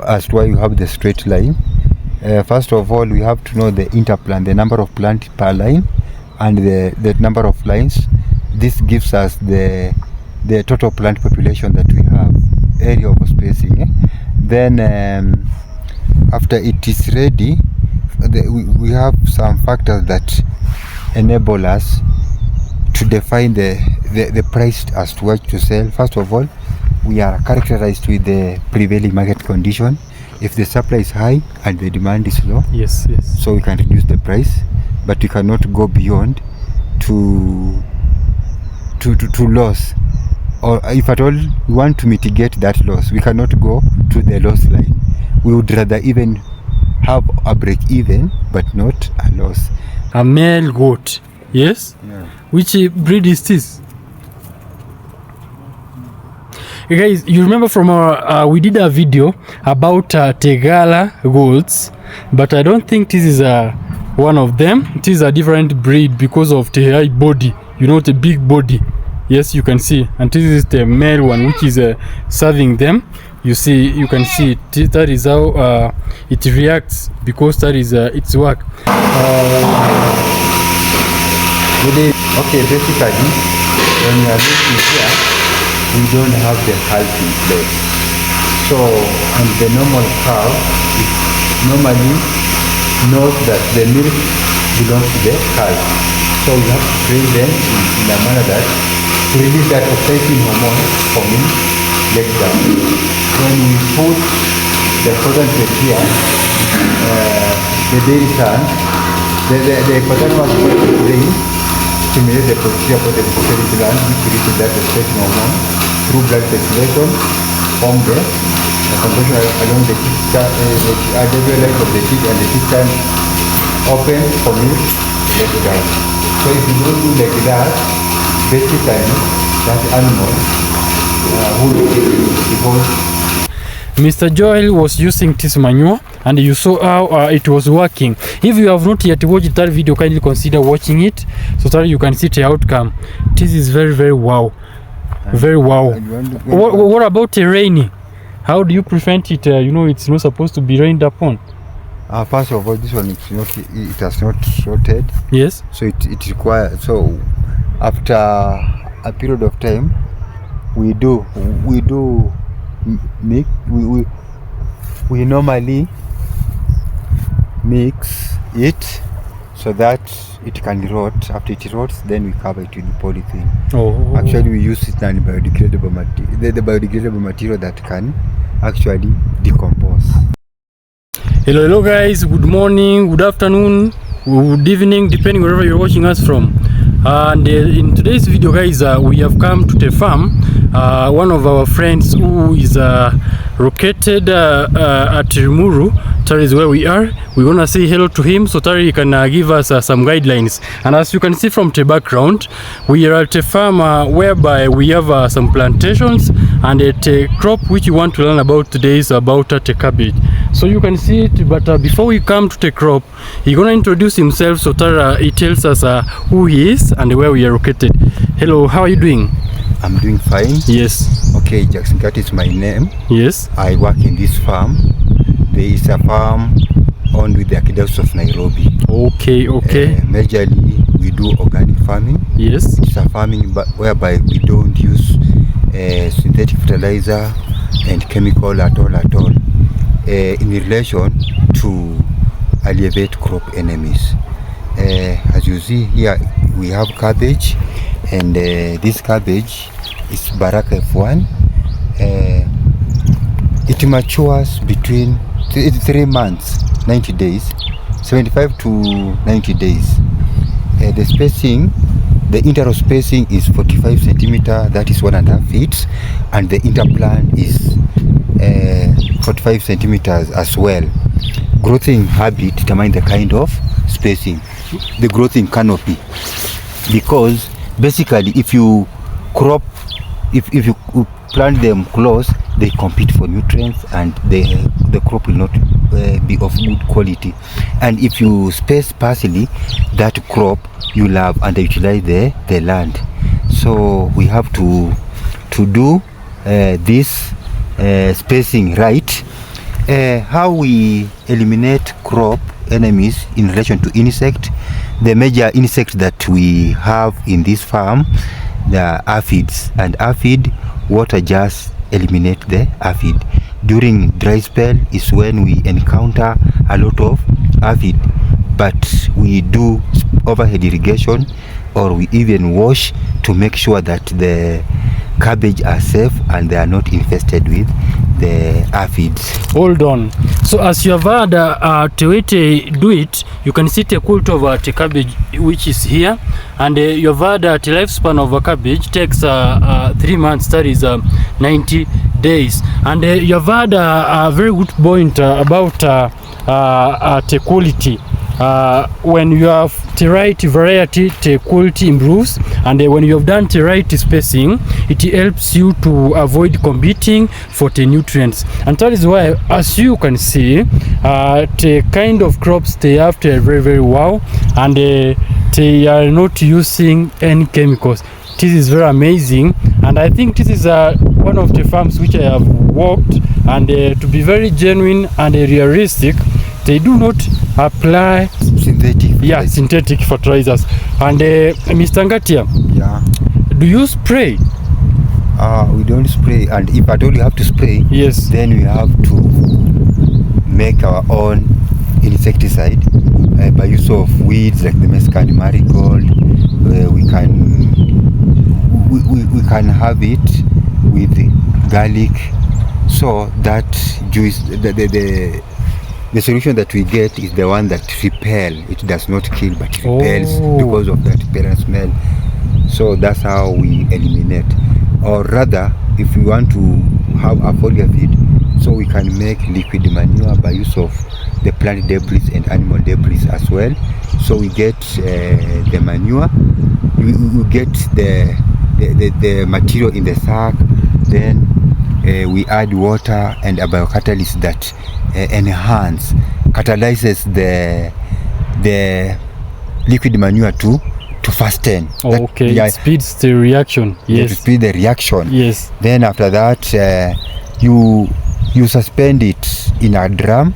as to why you have the straight line. First of all, we have to know the interplant, the number of plants per line, and the number of lines. This gives us the total plant population that we have, area of spacing. Then after it is ready, we have some factors that enable us to define the price as to what to sell. First of all, we are characterized with the prevailing market condition. If the supply is high and the demand is low, yes, so we can reduce the price, but we cannot go beyond to loss. Or if at all we want to mitigate that loss, we cannot go to the loss line. We would rather even have a break even, but not a loss. A male goat, yes? Yeah. Which breed is this? Hey guys, you remember from our we did a video about Tegala goats, but I don't think this is one of them. It is a different breed because of the high body, you know, the big body. Yes, you can see, and this is the male one which is serving them. You see, you can see it. That is how it reacts, because that is its work. Okay, basically, when you are looking here, we don't have the half in place. So, and the normal cow normally knows that the milk belongs to the cow. So we have to train them in a manner that to release that exciting hormone for milk let down. When we put the frozen plate here, the dairy son, the hypothalamus brain stimulate the posterior for the pituitary gland, which releases that exciting hormone through blood circulation from the conduction along the line of the teeth, and the teeth can open for milk let down. So if you don't do like that, basically that animal will because Mr. Joel was using this manure, and you saw how it was working. If you have not yet watched that video, kindly consider watching it so that you can see the outcome. This is very, very wow. Very wow. What about the rainy? How do you prevent it? You know, it's not supposed to be rained upon. First of all, this one it has not sorted. Yes. So it requires, so after a period of time, we normally mix it so that it can rot. After it rots, then we cover it with polythene. Oh. Actually, we use it in biodegradable material, the biodegradable material that can actually decompose. Hello guys, good morning, good afternoon, good evening, depending wherever you're watching us from. And in today's video, guys, we have come to the farm. One of our friends who is located at Rimuru, that is where we are. We want to say hello to him so that he can give us some guidelines. And as you can see from the background, we are at a farm whereby we have some plantations, and the crop which you want to learn about today is about the cabbage. So you can see it, but before we come to the crop, he's gonna introduce himself so that he tells us who he is and where we are located. Hello, how are you doing? I'm doing fine. Yes. Okay, Mr Ngatia is my name. Yes. I work in this farm. There is a farm owned with the Archdiocese of Nairobi. Okay. Majorly, we do organic farming. Yes. It's a farming whereby we don't use synthetic fertilizer and chemical at all. In relation to alleviate crop enemies. As you see here, we have cabbage, and this cabbage is Baraka F1. It matures between 3 months, 90 days, 75 to 90 days. The spacing, the interrow spacing is 45 centimeter, that is 1.5 feet, and the interplant is 45 centimeters as well. Growing habit determines the kind of spacing, the growing canopy, because basically if you crop, if you plant them close, they compete for nutrients, and the crop will not be of good quality. And if you space partially, that crop you'll have underutilize the land. So we have to do this spacing right, How we eliminate crop enemies in relation to insect. The major insect that we have in this farm, the aphids, and aphid water just eliminate the aphid. During dry spell is when we encounter a lot of aphid, but we do overhead irrigation, or we even wash to make sure that the cabbage are safe and they are not infested with the aphids. Hold on. So as you have heard Tewete do it, you can see the cult of the cabbage which is here, and you have heard that the lifespan of a cabbage takes 3 months, that is 90 days. And you have heard a very good point about the quality. When you have the right variety, the quality improves, and when you have done the right spacing, it helps you to avoid competing for the nutrients. And that is why, as you can see, the kind of crops they have, they are very, very wow, and they are not using any chemicals. This is very amazing, and I think this is one of the farms which I have worked, and to be very genuine and realistic, they do not apply synthetic fertilizers. And Mr. Ngatia, do you spray? We don't spray, and if at all you have to spray, yes, then we have to make our own insecticide by use of weeds like the mescal marigold. We can have it with garlic, so that juice, the solution that we get is the one that repel. It does not kill, but repels because of that repellent smell. So that's how we eliminate. Or rather, if we want to have a foliar feed, so we can make liquid manure by use of the plant debris and animal debris as well. So we get the manure, we get the material in the sack, then we add water and a biocatalyst that catalyzes the liquid manure to fasten. Okay, it speeds the reaction. Yes. To speed the reaction. Yes. Then after that, you suspend it in a drum,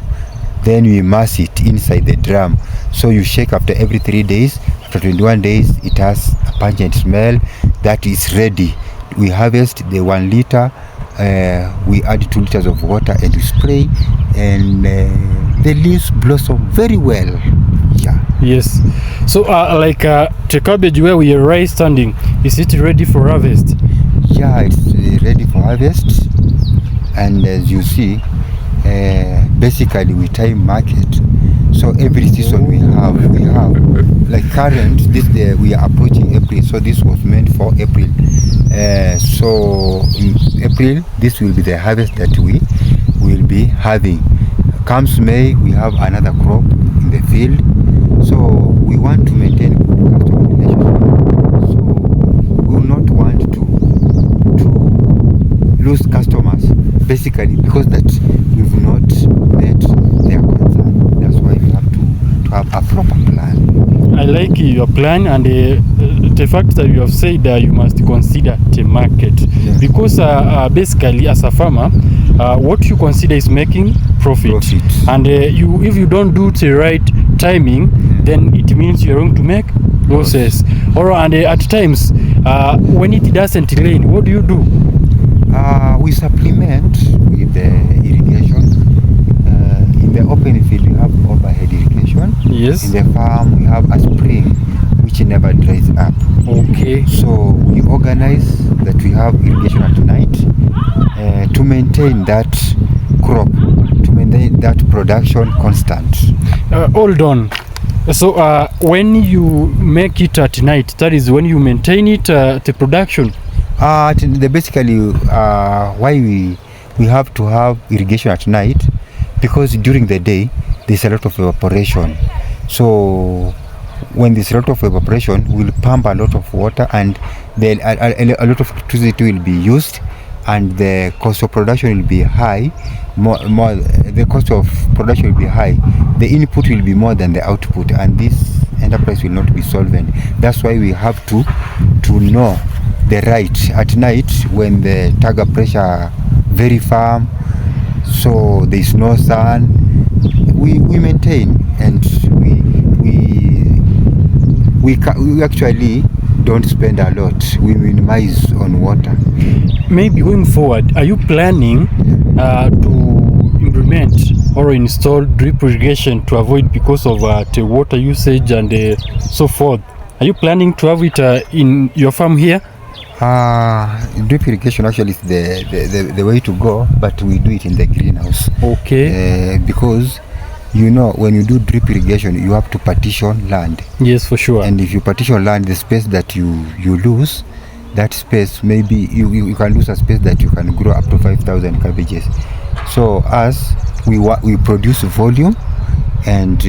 then you immerse it inside the drum. So you shake after every 3 days. After 21 days, it has a pungent smell that is ready. We harvest the 1 liter. We add 2 liters of water and we spray, and the leaves blossom very well. Yes. So like the cabbage where we are right standing, is it ready for harvest? It's ready for harvest, and as you see, basically we time market. So every season we have like current we are approaching April, so this was meant for April. So in April this will be the harvest that we will be having. Comes May, we have another crop in the field. So we want to maintain customer relationship. So we will not want to lose customers, basically because that we've not met their concern. That's why we have to have a proper plan. I like your plan, and the fact that you have said that you must consider the market, because basically as a farmer, what you consider is making profit. And if you don't do the right timing, then it means you're going to make losses. And at times when it doesn't rain, what do? We supplement with the irrigation. In the open field we have overhead irrigation. Yes. In the farm we have a spring which never dries up. Okay. So we organize that we have irrigation at night to maintain that crop, to maintain that production constant. Hold on. So when you make it at night, that is when you maintain it, the production? Basically why we have to have irrigation at night, because during the day there's a lot of evaporation. So when there's a lot of evaporation, we'll pump a lot of water, and then a lot of electricity will be used, and the cost of production will be high. The cost of production will be high. The input will be more than the output, and this enterprise will not be solvent. That's why we have to know the right at night when the target pressure very firm. so there's no sun. We maintain, and we actually don't spend a lot. We minimize on water. Maybe going forward, are you planning to implement or install drip irrigation to avoid because of the water usage and so forth? Are you planning to have it in your farm here? Drip irrigation actually is the way to go, but we do it in the greenhouse. Okay. Because when you do drip irrigation, you have to partition land. Yes, for sure. And if you partition land, the space that you lose, that space, maybe you can lose a space that you can grow up to 5,000 cabbages. So as we produce volume, and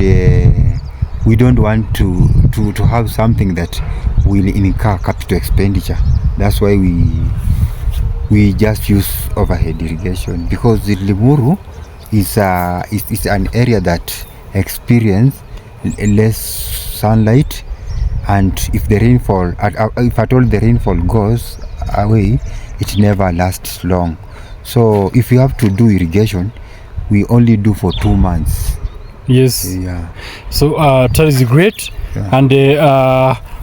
we don't want to have something that will incur capital expenditure. That's why we just use overhead irrigation, because the Limuru is an area that experience less sunlight, and if the rainfall, if at all the rainfall goes away, it never lasts long. So if you have to do irrigation, we only do for 2 months. Yes. Yeah. So that is great. Yeah. And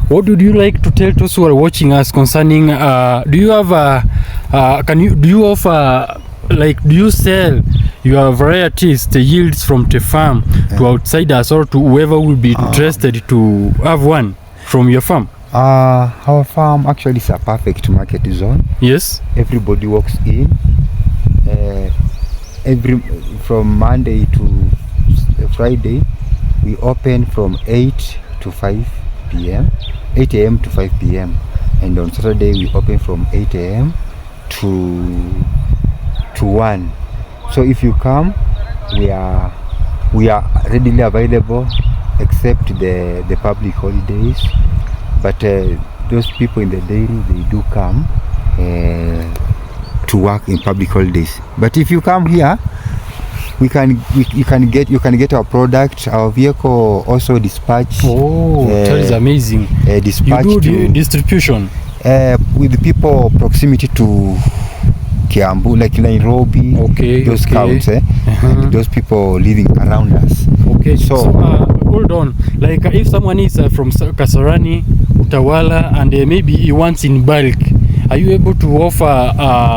what would you like to tell those who are watching us concerning? Do you have do you offer, like, do you sell your varieties, the yields from the farm, to outsiders or to whoever will be interested to have one from your farm? Our farm actually is a perfect market zone. Yes. Everybody walks in. From Monday to Friday, we open from 8 to 5 p.m. 8 a.m. to 5 p.m. and on Saturday we open from 8 a.m. to 1. So if you come, we are readily available, except the public holidays. But those people in the dairy, they do come to work in public holidays. But if you come here, you can get our product. Our vehicle also dispatch. Oh, that is amazing. Dispatch you do distribution with people proximity to Kiambu, like Nairobi. Okay. Those counts, and those people living around us. Okay. So hold on. Like if someone is from Kasarani, Utawala, and maybe he wants in bulk, are you able to offer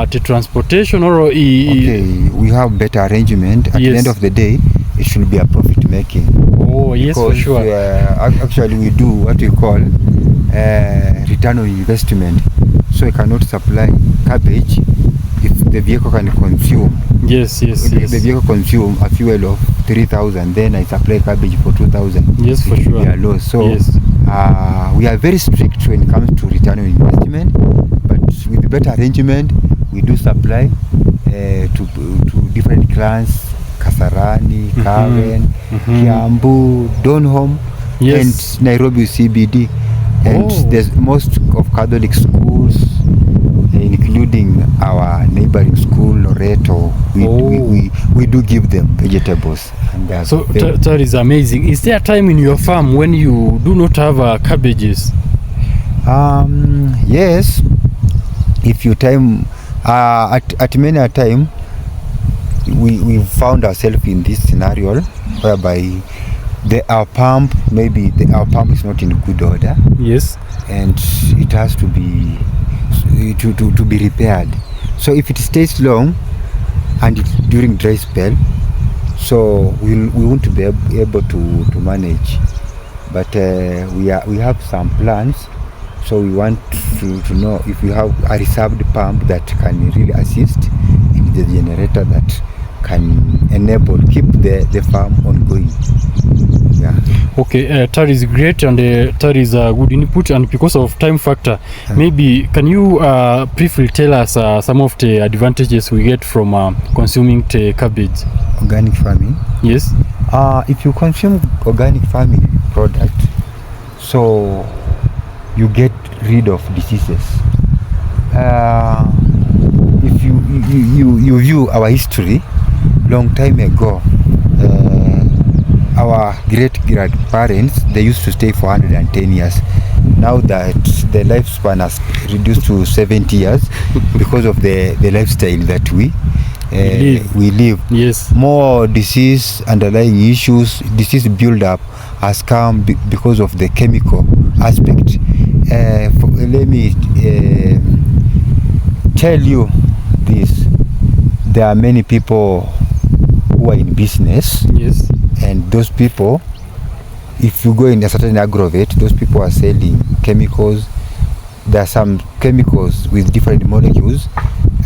the transportation or? Okay, we have better arrangement. At the end of the day, it should be a profit making. Oh yes, because, for sure. Actually, we do what we call return on investment. So we cannot supply cabbage if the vehicle can consume. Yes. The vehicle consume a fuel of 3,000, then I supply cabbage for 2,000. Yes, for sure. We are low. So we are very strict when it comes to return on investment. But with better arrangement, we do supply to different clans: Kasarani, Karen, Kiambu, Donholm, and Nairobi CBD. And there's most of Catholic schools, including our neighboring school, Loreto. We do give them vegetables. And so that is amazing. Is there a time in your farm when you do not have cabbages? Yes. If you time at many a time, we found ourselves in this scenario whereby our pump is not in good order. Yes. And it has to be repaired. So if it stays long and it's during dry spell, so we won't be able to manage. But we have some plans. So we want to know if we have a reserved pump that can really assist in the generator that can keep the farm ongoing. Yeah. Okay, that is great, and that is a good input. And because of time factor, maybe can you briefly tell us some of the advantages we get from consuming the cabbage? Organic farming? Yes. If you consume organic farming product, so you get rid of diseases. If you view our history, long time ago, our great-grandparents, they used to stay for 110 years. Now that the lifespan has reduced to 70 years because of the lifestyle that we we live. Yes. More disease, underlying issues, disease build-up has come because of the chemical aspect. Let me tell you this. There are many people who are in business. Yes. And those people, if you go in a certain aggregate, those people are selling chemicals. There are some chemicals with different molecules,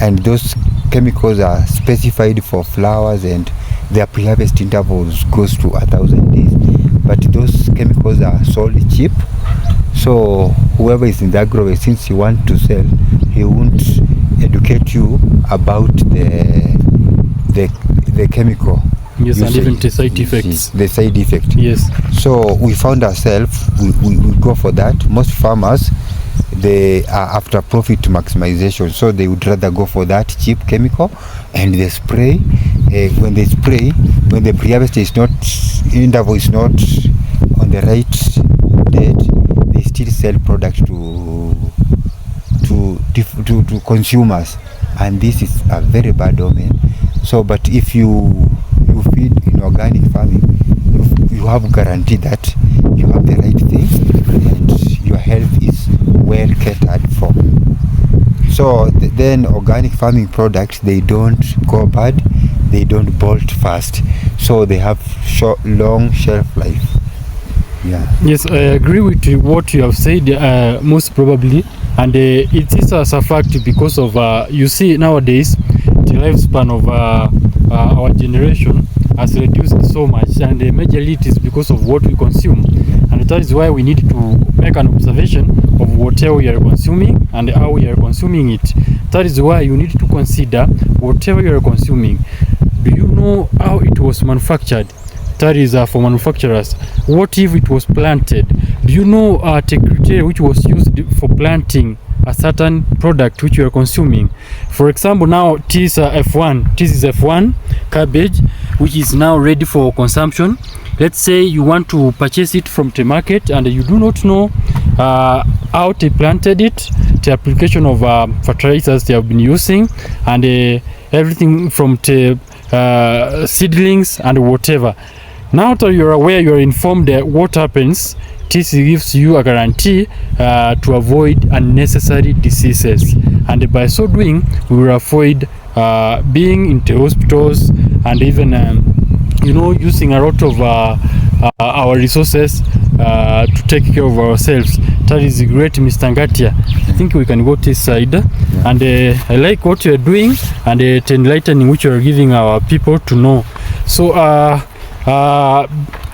and those chemicals are specified for flowers, and their pre-harvest intervals goes to 1,000 days. But those chemicals are sold cheap. So whoever is in the aggregate, since you want to sell, he won't educate you about the chemical. Yes, and even the side effects. The side effect. Yes. So we found ourselves, we go for that. Most farmers, they are after profit maximization, so they would rather go for that cheap chemical, and they spray. When they spray, when the pre-harvest is not, interval is not on the right date, they still sell product to consumers, and this is a very bad omen. So, but if you feed in organic farming, you have guarantee that you have the right thing and your health is well catered for. So then organic farming products, they don't go bad, they don't bolt fast, so they have long shelf life. Yeah. Yes, I agree with what you have said, most probably, and it is as a fact because of you see nowadays the lifespan of our generation has reduced so much, and majorly it is because of what we consume, and that is why we need to make an observation of whatever we are consuming and how we are consuming it. That is why you need to consider whatever you are consuming. Do you know how it was manufactured? That is for manufacturers. What if it was planted? Do you know the criteria which was used for planting a certain product which you are consuming? For example, now this F1, this is F1 cabbage, which is now ready for consumption. Let's say you want to purchase it from the market and you do not know how they planted it, the application of fertilizers they have been using, and everything from the seedlings and whatever. Now that you're aware, you're informed what happens, this gives you a guarantee to avoid unnecessary diseases, and by so doing we will avoid being in the hospitals and even using a lot of our resources to take care of ourselves. That is great, Mr. Ngatia. I think we can go this side. Yeah. And I like what you're doing and the enlightening which you're giving our people to know. So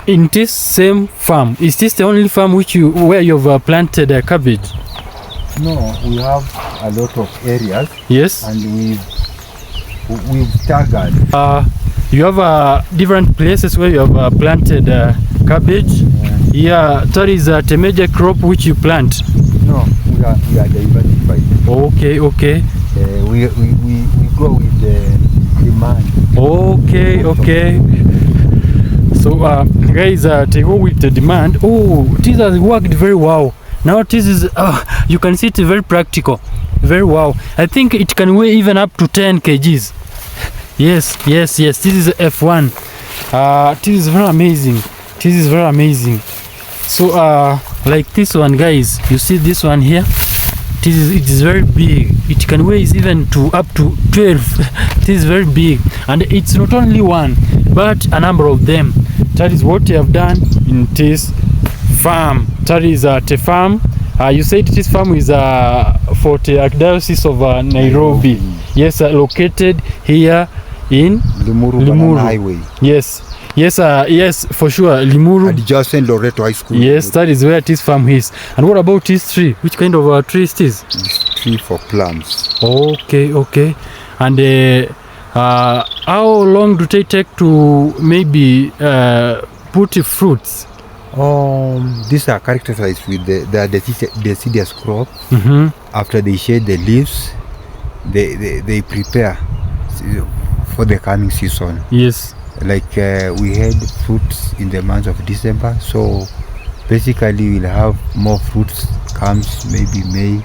in this same farm, is this the only farm where you've planted cabbage? No, we have a lot of areas. Yes. And we've staggered. You have different places where you have planted cabbage. Yeah, that is the major crop which you plant. No, we are diversified. Okay. We go with the demand. Okay. So guys, they go with the demand. Oh, this has worked very well. Now this is you can see it's very practical, very wow. I think it can weigh even up to 10 kgs. Yes, this is F1. This is very amazing. So like this one, guys, you see this one here, it is very big. It can weigh even to up to 12. This is very big, and it's not only one but a number of them. That is what they have done in this farm. That is the farm. You said this farm is for the Archdiocese of Nairobi. Yes, located here in Limuru Highway. Yes, for sure. Limuru. Adjacent Loreto High School. Yes, that is where this farm is. And what about this tree? Which kind of tree is this? This tree for plums. Okay. And how long do they take to maybe put fruits? These are characterized with the deciduous crop. After they shed the leaves, they prepare for the coming season. Yes. Like we had fruits in the month of December, so basically we'll have more fruits comes maybe May.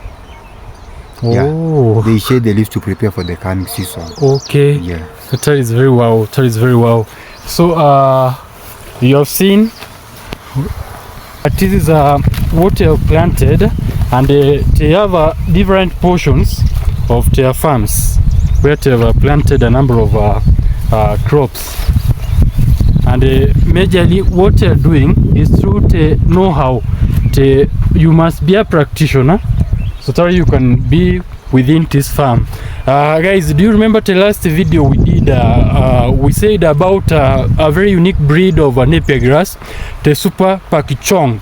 Oh. Yeah. They shed the leaves to prepare for the coming season. Okay. Yeah. That is very wow. That is very wow. So you have seen this is what they have planted, and they have different portions of their farms where they have planted a number of crops. And majorly what they are doing is through the know-how. You must be a practitioner so that you can be within this farm. Guys, do you remember the last video we did? We said about a very unique breed of napier grass, the super pakichong.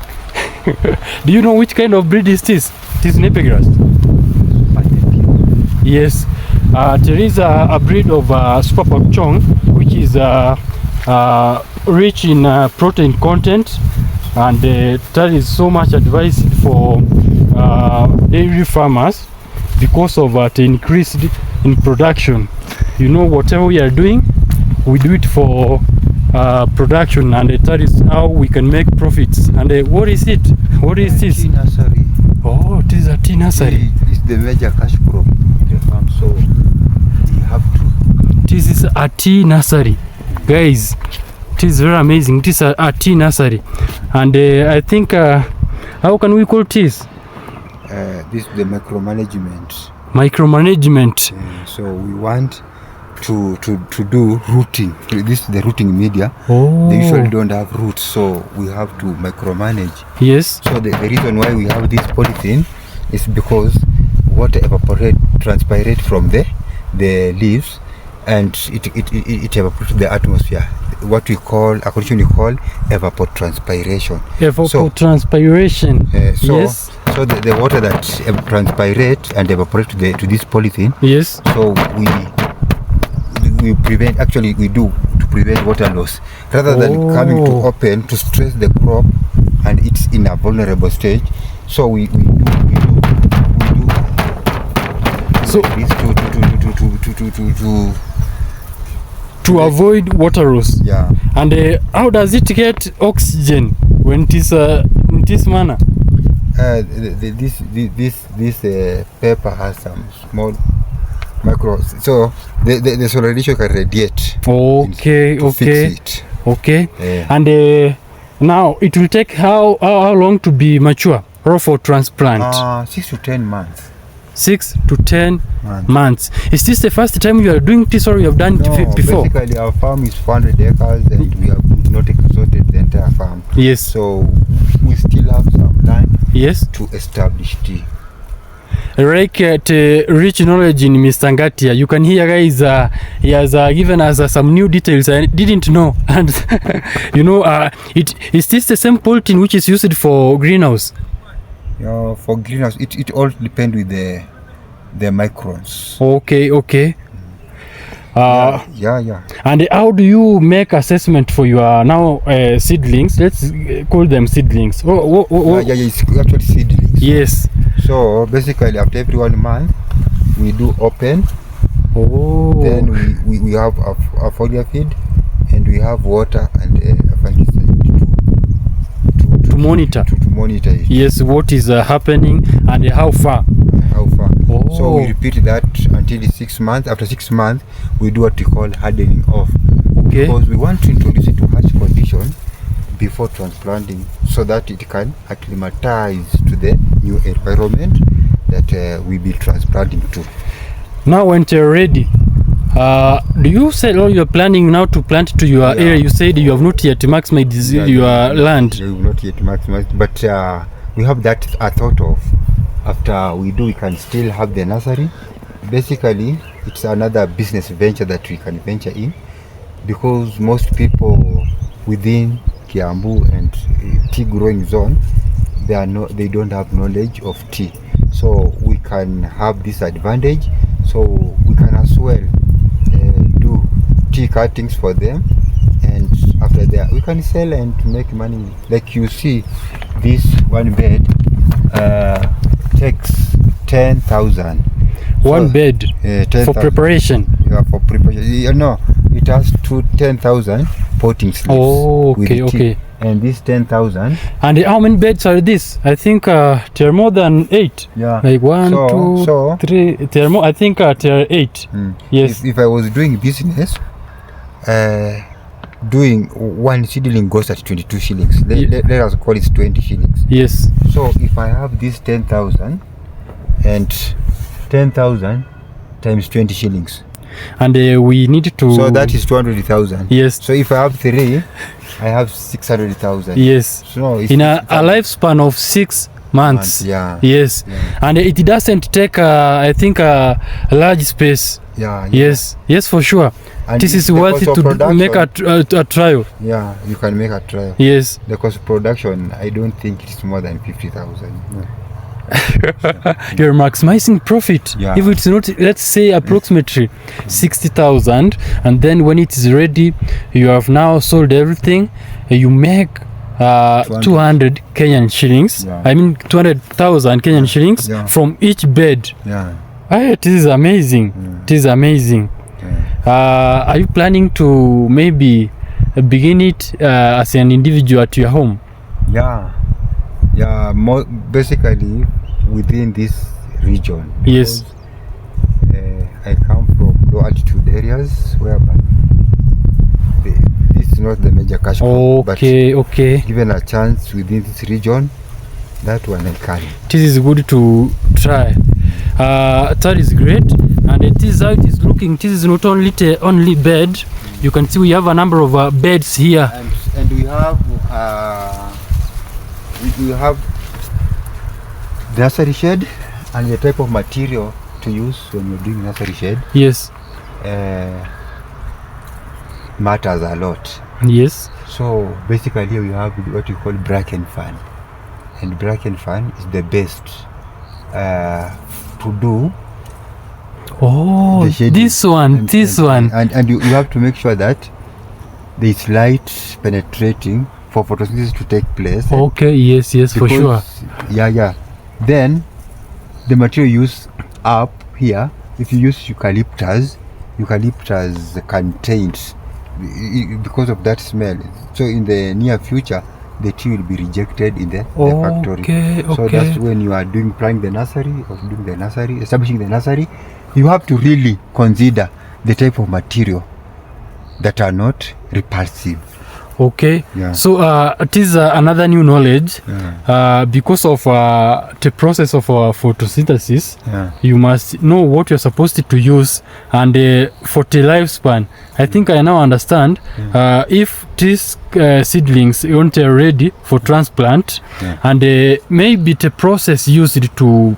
Do you know which kind of breed is this? This napier grass? Yes, there is a breed of super pakichong which is rich in protein content, and that is so much advised for dairy farmers because of the increase in production. You know, whatever we are doing, we do it for production, and that is how we can make profits. And what is it? What is this? Tea nursery. Oh, this is a tea nursery. It's the major cash crop in the farm, so we have to. This is a tea nursery, guys. It is very amazing. This is a tea nursery, and I think how can we call this? This is the micromanagement. Micromanagement. So we want to do rooting. This is the rooting media. Oh. They usually don't have roots, so we have to micromanage. Yes. So the reason why we have this polythene is because water transpirate from the leaves, and it evaporates the atmosphere. What we call evapotranspiration. Evapotranspiration. Yes. So the water that transpirate and evaporate to this polythene. Yes. So we prevent. Actually, we do to prevent water loss rather than coming to open to stress the crop, and it's in a vulnerable stage. So we do so this to avoid water loss. Yeah. And how does it get oxygen when it is in this manner? This paper has some small micro, so the solar radiation can radiate. Okay. To fix it. Okay. Yeah. And now it will take how long to be mature or for transplant? 6 to 10 months. 6 to 10 months. Is this the first time you are doing this, or you have done it before? Basically our farm is 400 acres and we have not exhausted the entire farm. Yes. So we still have some land. Yes. To establish tea. Like rich knowledge in Mr Ngatia. You can hear, guys, he has given us some new details I didn't know. And you know, is this the same polythene which is used for greenhouse? For greenhouse, it all depends with the microns. Okay. Yeah. And how do you make assessment for your now seedlings? Let's call them seedlings. Yeah, it's actually seedlings. Yes. So basically, after every 1 month, we do open. Then we have a foliar feed, and we have water and a fungicide to monitor it. Yes, what is happening and how far. So we repeat that until 6 months. After 6 months, we do what we call hardening off. Okay. Because we want to introduce it to harsh condition before transplanting, so that it can acclimatize to the new environment that we be transplanting to. Now when you're ready, do you say you're planning now to plant to your area? You said you have not yet maximized your land. We have not yet maximized, but we have that thought of. After we can still have the nursery. Basically, it's another business venture that we can venture in, because most people within Kiambu and tea growing zone, they don't have knowledge of tea. So we can have this advantage. So we can as well do tea cuttings for them, and after that we can sell and make money. Like you see, this one bed takes 10,000. One bed 10, for preparation. Yeah, for preparation. No, it has 10,000 potting sleeves. Oh, with okay, the okay. tip. And this 10,000. And how many beds are this? I think there are more than 8. Yeah. Like 1, 2, 3. There are more. I think there are 8. Yes. If I was doing business, doing one seedling goes at 22 shillings. Let us call it 20 shillings. Yes. So if I have this 10,000 and 10,000 times 20 shillings. And we need to... So that is 200,000. Yes. So if I have 3, I have 600,000. Yes. So in a lifespan of 6 months. Yeah. Yes. Yeah. And it doesn't take, I think, a large space. Yeah. Yes. Yes, for sure. And this is worth it to make a trial. Yeah, you can make a trial. Yes. The cost of production, I don't think it's more than 50,000. No. You're maximizing profit. Yeah. If it's not, let's say approximately 60,000, and then when it is ready, you have now sold everything, you make 200 Kenyan shillings. Yeah. I mean 200,000 Kenyan shillings from each bed. Yeah. It is amazing. It is amazing. Are you planning to maybe begin it as an individual at your home? Yeah. Yeah, basically within this region. Yes. I come from low altitude areas whereby this is not the major cash crop. Okay, but okay. Given a chance within this region, that one I can. This is good to try. That is great, and it is how it is looking. This is not only the only bed. You can see we have a number of beds here, and we have nursery shed, and the type of material to use when you're doing nursery shed. Yes. Matters a lot. Yes. So basically we have what we call bracken fan, and bracken fan is the best to do. Oh, this one, and you have to make sure that there is light penetrating for photosynthesis to take place. Okay, yes, for sure. Yeah. Then the material used up here, if you use eucalyptus contains, because of that smell, so in the near future the tree will be rejected in the factory. So that's when you are planning the nursery, or doing the nursery, establishing the nursery, you have to really consider the type of material that are not repulsive. Okay. Yeah. So it is another new knowledge. Because of the process of photosynthesis. You must know what you're supposed to use, and for the lifespan. I think I now understand. If these seedlings aren't ready for transplant, and maybe the process used to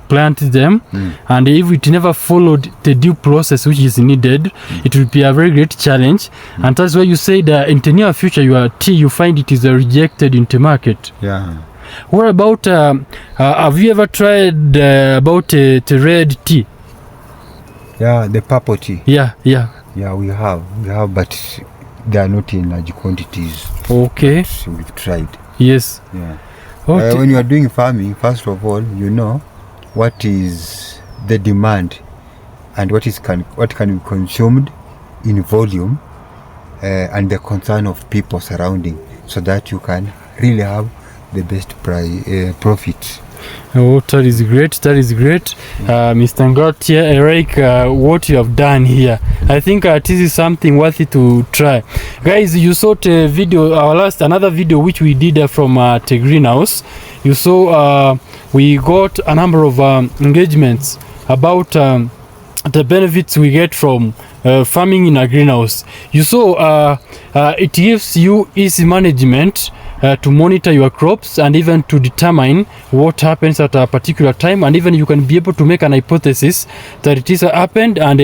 plant them, and if it never followed the due process which is needed, it will be a very great challenge. And that's why you say that in the near future your tea, you find it is rejected in the market. What about have you ever tried about the red tea? The purple tea. Yeah, we have, but they are not in large quantities. Okay. So we've tried. Yes. When you are doing farming, first of all, you know what is the demand and what can be consumed in volume, and the concern of people surrounding, so that you can really have the best profit. That is great. Mr Ngatia, I like what you have done here. I think this is something worthy to try. Guys, you saw the video, another video which we did from the greenhouse. You saw we got a number of engagements about the benefits we get from farming in a greenhouse. You saw it gives you easy management to monitor your crops, and even to determine what happens at a particular time, and even you can be able to make an hypothesis that it is happened, and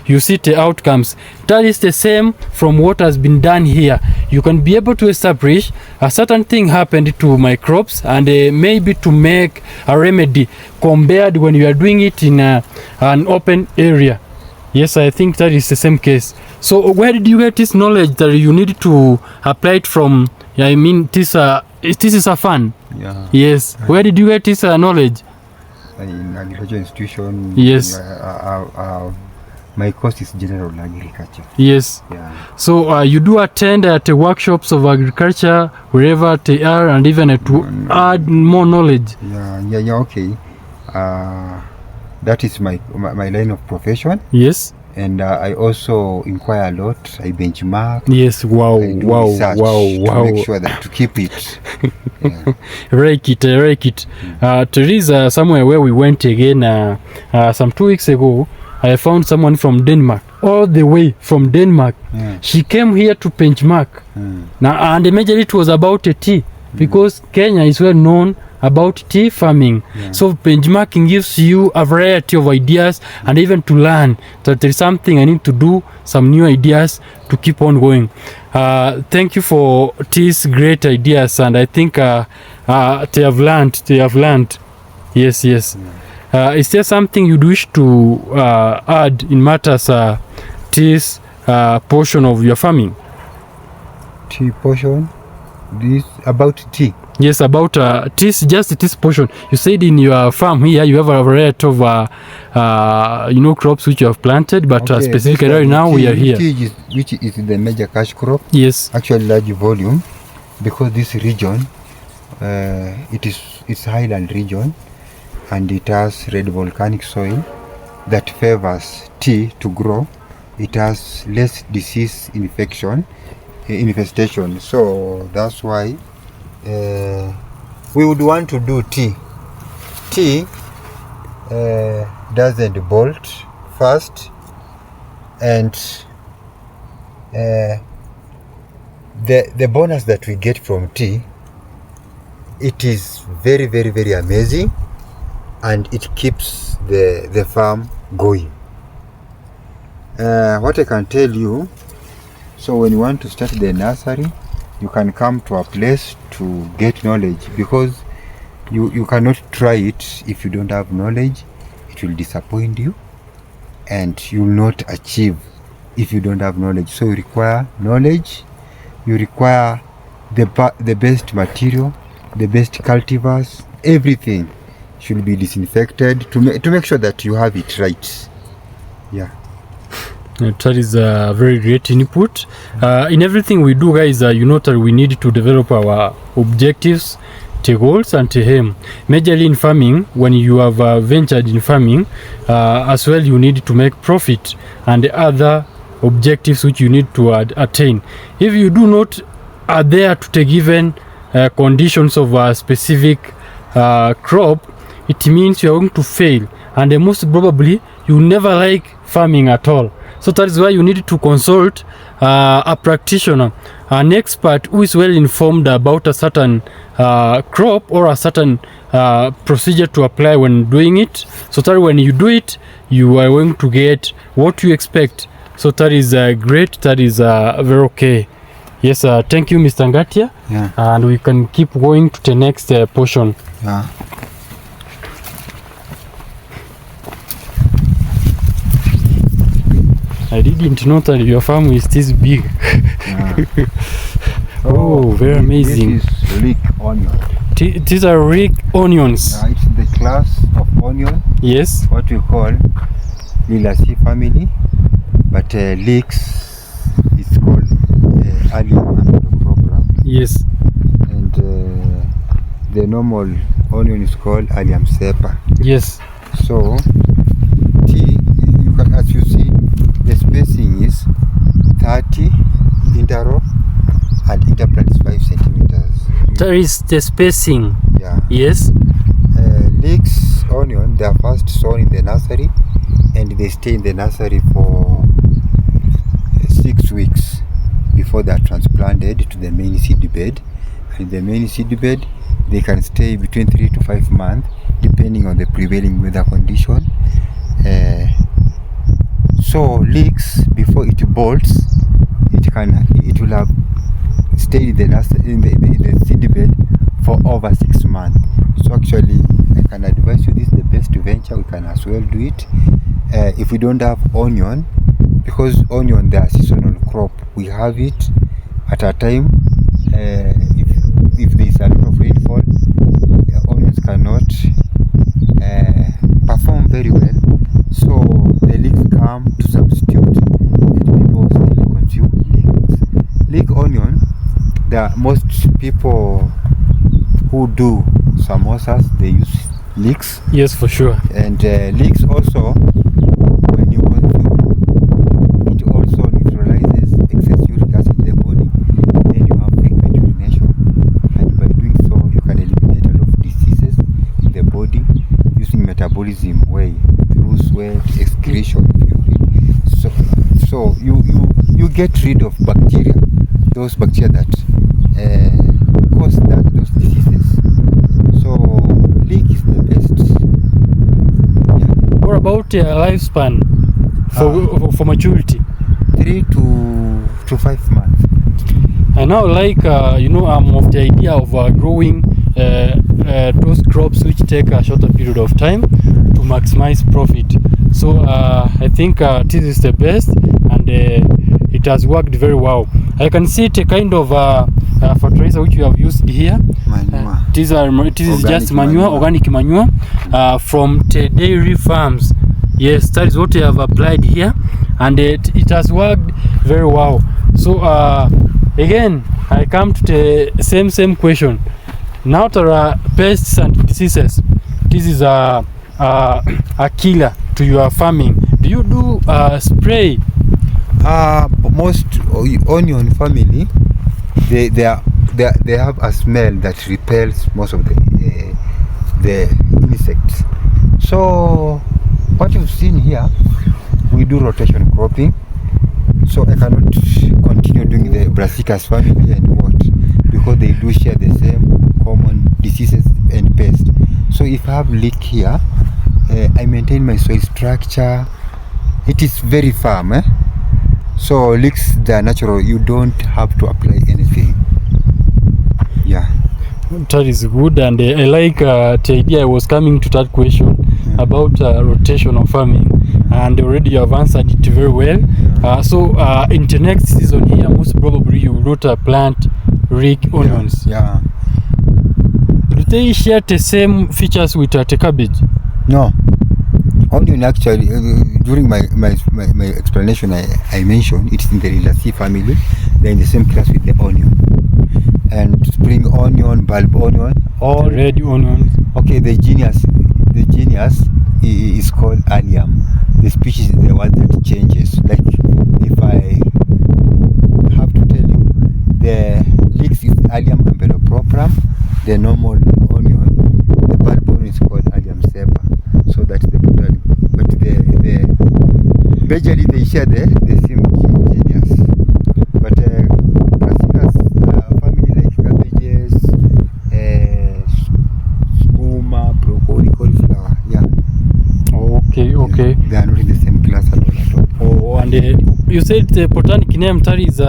you see the outcomes. That is the same from what has been done here. You can be able to establish a certain thing happened to my crops, and maybe to make a remedy compared when you are doing it in an open area. Yes, I think that is the same case. So where did you get this knowledge that you need to apply it from? I mean, this is a fun. Yes. Where did you get this knowledge? In agriculture institution. Yes. My course is general agriculture. Yes. Yeah. So you do attend at the workshops of agriculture wherever they are, and even to add more knowledge. Yeah. Okay. That is my line of profession. Yes. And I also inquire a lot. I benchmark. Yes. Wow. To make sure that to keep it. Yeah. Rake it. There is somewhere where we went again some 2 weeks ago. I found someone from Denmark, all the way from Denmark. She came here to benchmark. Now, and majorly it was about a tea, because Kenya is well known about tea farming. So benchmarking gives you a variety of ideas, and even to learn that there is something I need to do, some new ideas to keep on going. Thank you for these great ideas, and I think they have learned. Yes. Is there something you'd wish to add in matters this portion of your farming? Tea portion? This about tea? Yes, about this portion. You said in your farm here you have a variety of crops which you have planted, but specifically right now we are here. Tea which is the major cash crop. Yes. Actually large volume, because this region it's highland region, and it has red volcanic soil that favors tea to grow. It has less disease infestation. So that's why we would want to do tea. Tea doesn't bolt fast, and the bonus that we get from tea, it is very, very, very amazing. And it keeps the farm going. What I can tell you, so when you want to start the nursery, you can come to a place to get knowledge, because you cannot try it if you don't have knowledge. It will disappoint you, and you will not achieve if you don't have knowledge. So you require knowledge, you require the best material, the best cultivars, everything should be disinfected to make sure that you have it right. Yeah. That is a very great input. In everything we do, guys, you know that we need to develop our objectives, the goals, and the aim. Majorly in farming, when you have ventured in farming, as well, you need to make profit and the other objectives which you need to attain. If you do not adhere to the given conditions of a specific crop, it means you are going to fail, and most probably you never like farming at all. So that is why you need to consult a practitioner, an expert who is well informed about a certain crop or a certain procedure to apply when doing it, so that when you do it, you are going to get what you expect. So that is great. That is very okay. Yes, thank you, Mr. Ngatia. Yeah. And we can keep going to the next portion. Yeah. I didn't know that your farm is this big. Yeah. Oh, very amazing. This is leek onion. These are leek onions. Yeah, it's the class of onion. Yes. What we call Lilaceae family, but leeks is called allium program. Yes. And the normal onion is called allium cepa. Yes. So tea, as you see, the spacing is 30 interrow, and interplant is 5 centimeters. That is the spacing. Yeah. Yes. Leeks onion, they are first sown in the nursery, and they stay in the nursery for 6 weeks before they are transplanted to the main seed bed. And the main seed bed, they can stay between 3 to 5 months depending on the prevailing weather condition. So leeks, before it bolts, it will have stayed in the seed bed for over 6 months. So actually, I can advise you, this is the best venture. We can as well do it if we don't have onion, because onion, they are seasonal crop. We have it at a time. If there is a lot of rainfall, onions cannot perform very well. So the leeks come to substitute, and people still consume leeks. Leek onion, most people who do samosas, they use leeks. Yes, for sure. And leeks also, when you consume, it also neutralizes excess uric acid in the body. Then you have frequent urination, and by doing so, you can eliminate a lot of diseases in the body using metabolism way through sweat, excretion of urine. So you get rid of bacteria, those bacteria that cause those diseases. So leek is the best. Yeah. What about lifespan for maturity? 3 to 5 months. I now like I'm of the idea of growing those crops which take a shorter period of time to maximize profit. So I think this is the best, and it has worked very well. I can see it a kind of fertilizer which you have used here. Manure. This is just manure, organic manure from the dairy farms. Yes, that is what I have applied here, and it has worked very well. So again, I come to the same question. Now there are pests and diseases. This is a killer to your farming. Do you do spray? Most onion family, they have a smell that repels most of the insects. So what you've seen here, we do rotation cropping. So I cannot continue doing the brassicas family and what, because they do share the same common diseases and pests. So if I have leek here, I maintain my soil structure. It is very firm. So leeks, they are natural. You don't have to apply anything. Yeah. That is good, and I like the idea. I was coming to that question about rotational farming, and already you have answered it very well. So in the next season here, most probably you will not plant leek onions. Yeah. Do they share the same features with the cabbage? No. Onion actually, during my explanation, I mentioned it's in the Liliaceae family. They're in the same class with the onion. And spring onion, bulb onion, all the red onions. Okay, the genus is called allium. The species is the one that changes. Like if I have to tell you, the leeks is allium ambelopropram, the normal onion, the bulb onion is called allium cepa. So that's the total. But basically they share the same genus. But brassicas family like cabbages, skuma, broccoli, cauliflower. Yeah. Okay. They are not in the same class at all. Oh, and you said the botanic name. That is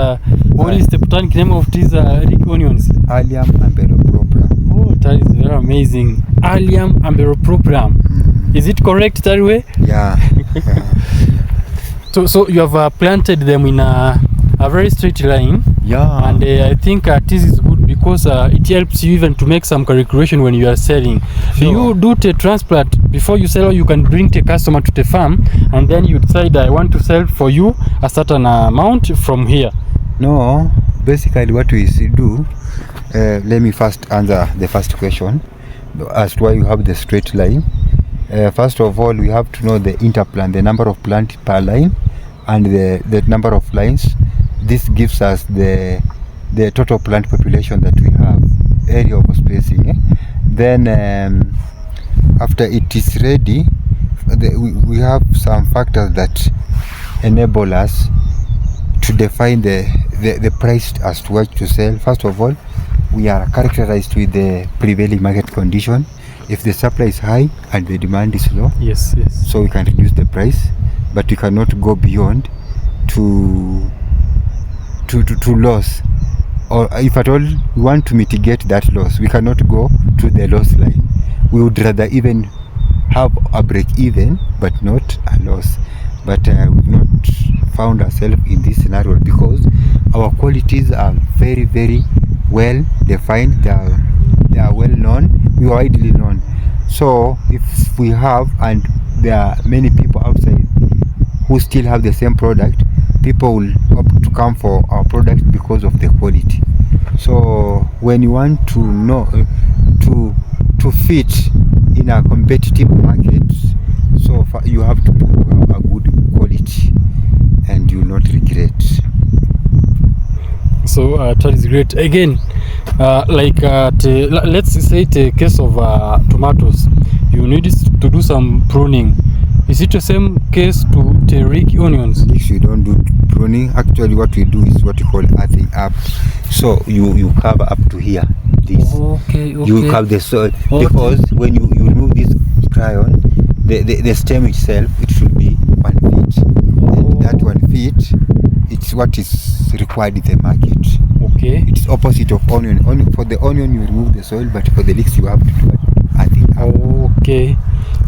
what is the botanic name of these leek onions? Allium ambelopropram. Oh, that is very amazing. Allium ambelopropram. Is it correct that way? Yeah. So you have planted them in a very straight line. Yeah. And I think this is good because it helps you even to make some calculation when you are selling. Sure. You do the transplant before you sell, or you can bring the customer to the farm, and then you decide, I want to sell for you a certain amount from here. No, basically what we do, let me first answer the first question as to why you have the straight line. First of all, we have to know the interplant, the number of plants per line, and the number of lines. This gives us the total plant population that we have, area of spacing. Then after it is ready, we have some factors that enable us to define the price as to what to sell. First of all, we are characterized with the prevailing market condition. If the supply is high and the demand is low, yes, so we can reduce the price, but we cannot go beyond to loss. Or if at all we want to mitigate that loss, we cannot go to the loss line. We would rather even have a break even, but not a loss. But we've not found ourselves in this scenario because our qualities are very, very well defined. They are well known. We are widely known. So if we have, and there are many people outside who still have the same product, people will opt to come for our product because of the quality. So when you want to know to fit in a competitive market, so you have to have a good quality and you will not regret. So that is great. Again, let's say the case of tomatoes, you need to do some pruning. Is it the same case to the rick onions? If you don't do pruning, actually what we do is what you call earthing up. So you cover up to here. This. Okay. You cover the soil, because when you remove this cryon, the stem itself, it should be 1 feet. And that 1 feet, it's what is required in the market. Okay. It's opposite of onion. Only for the onion you remove the soil, but for the leeks you have to do earthing up. Okay,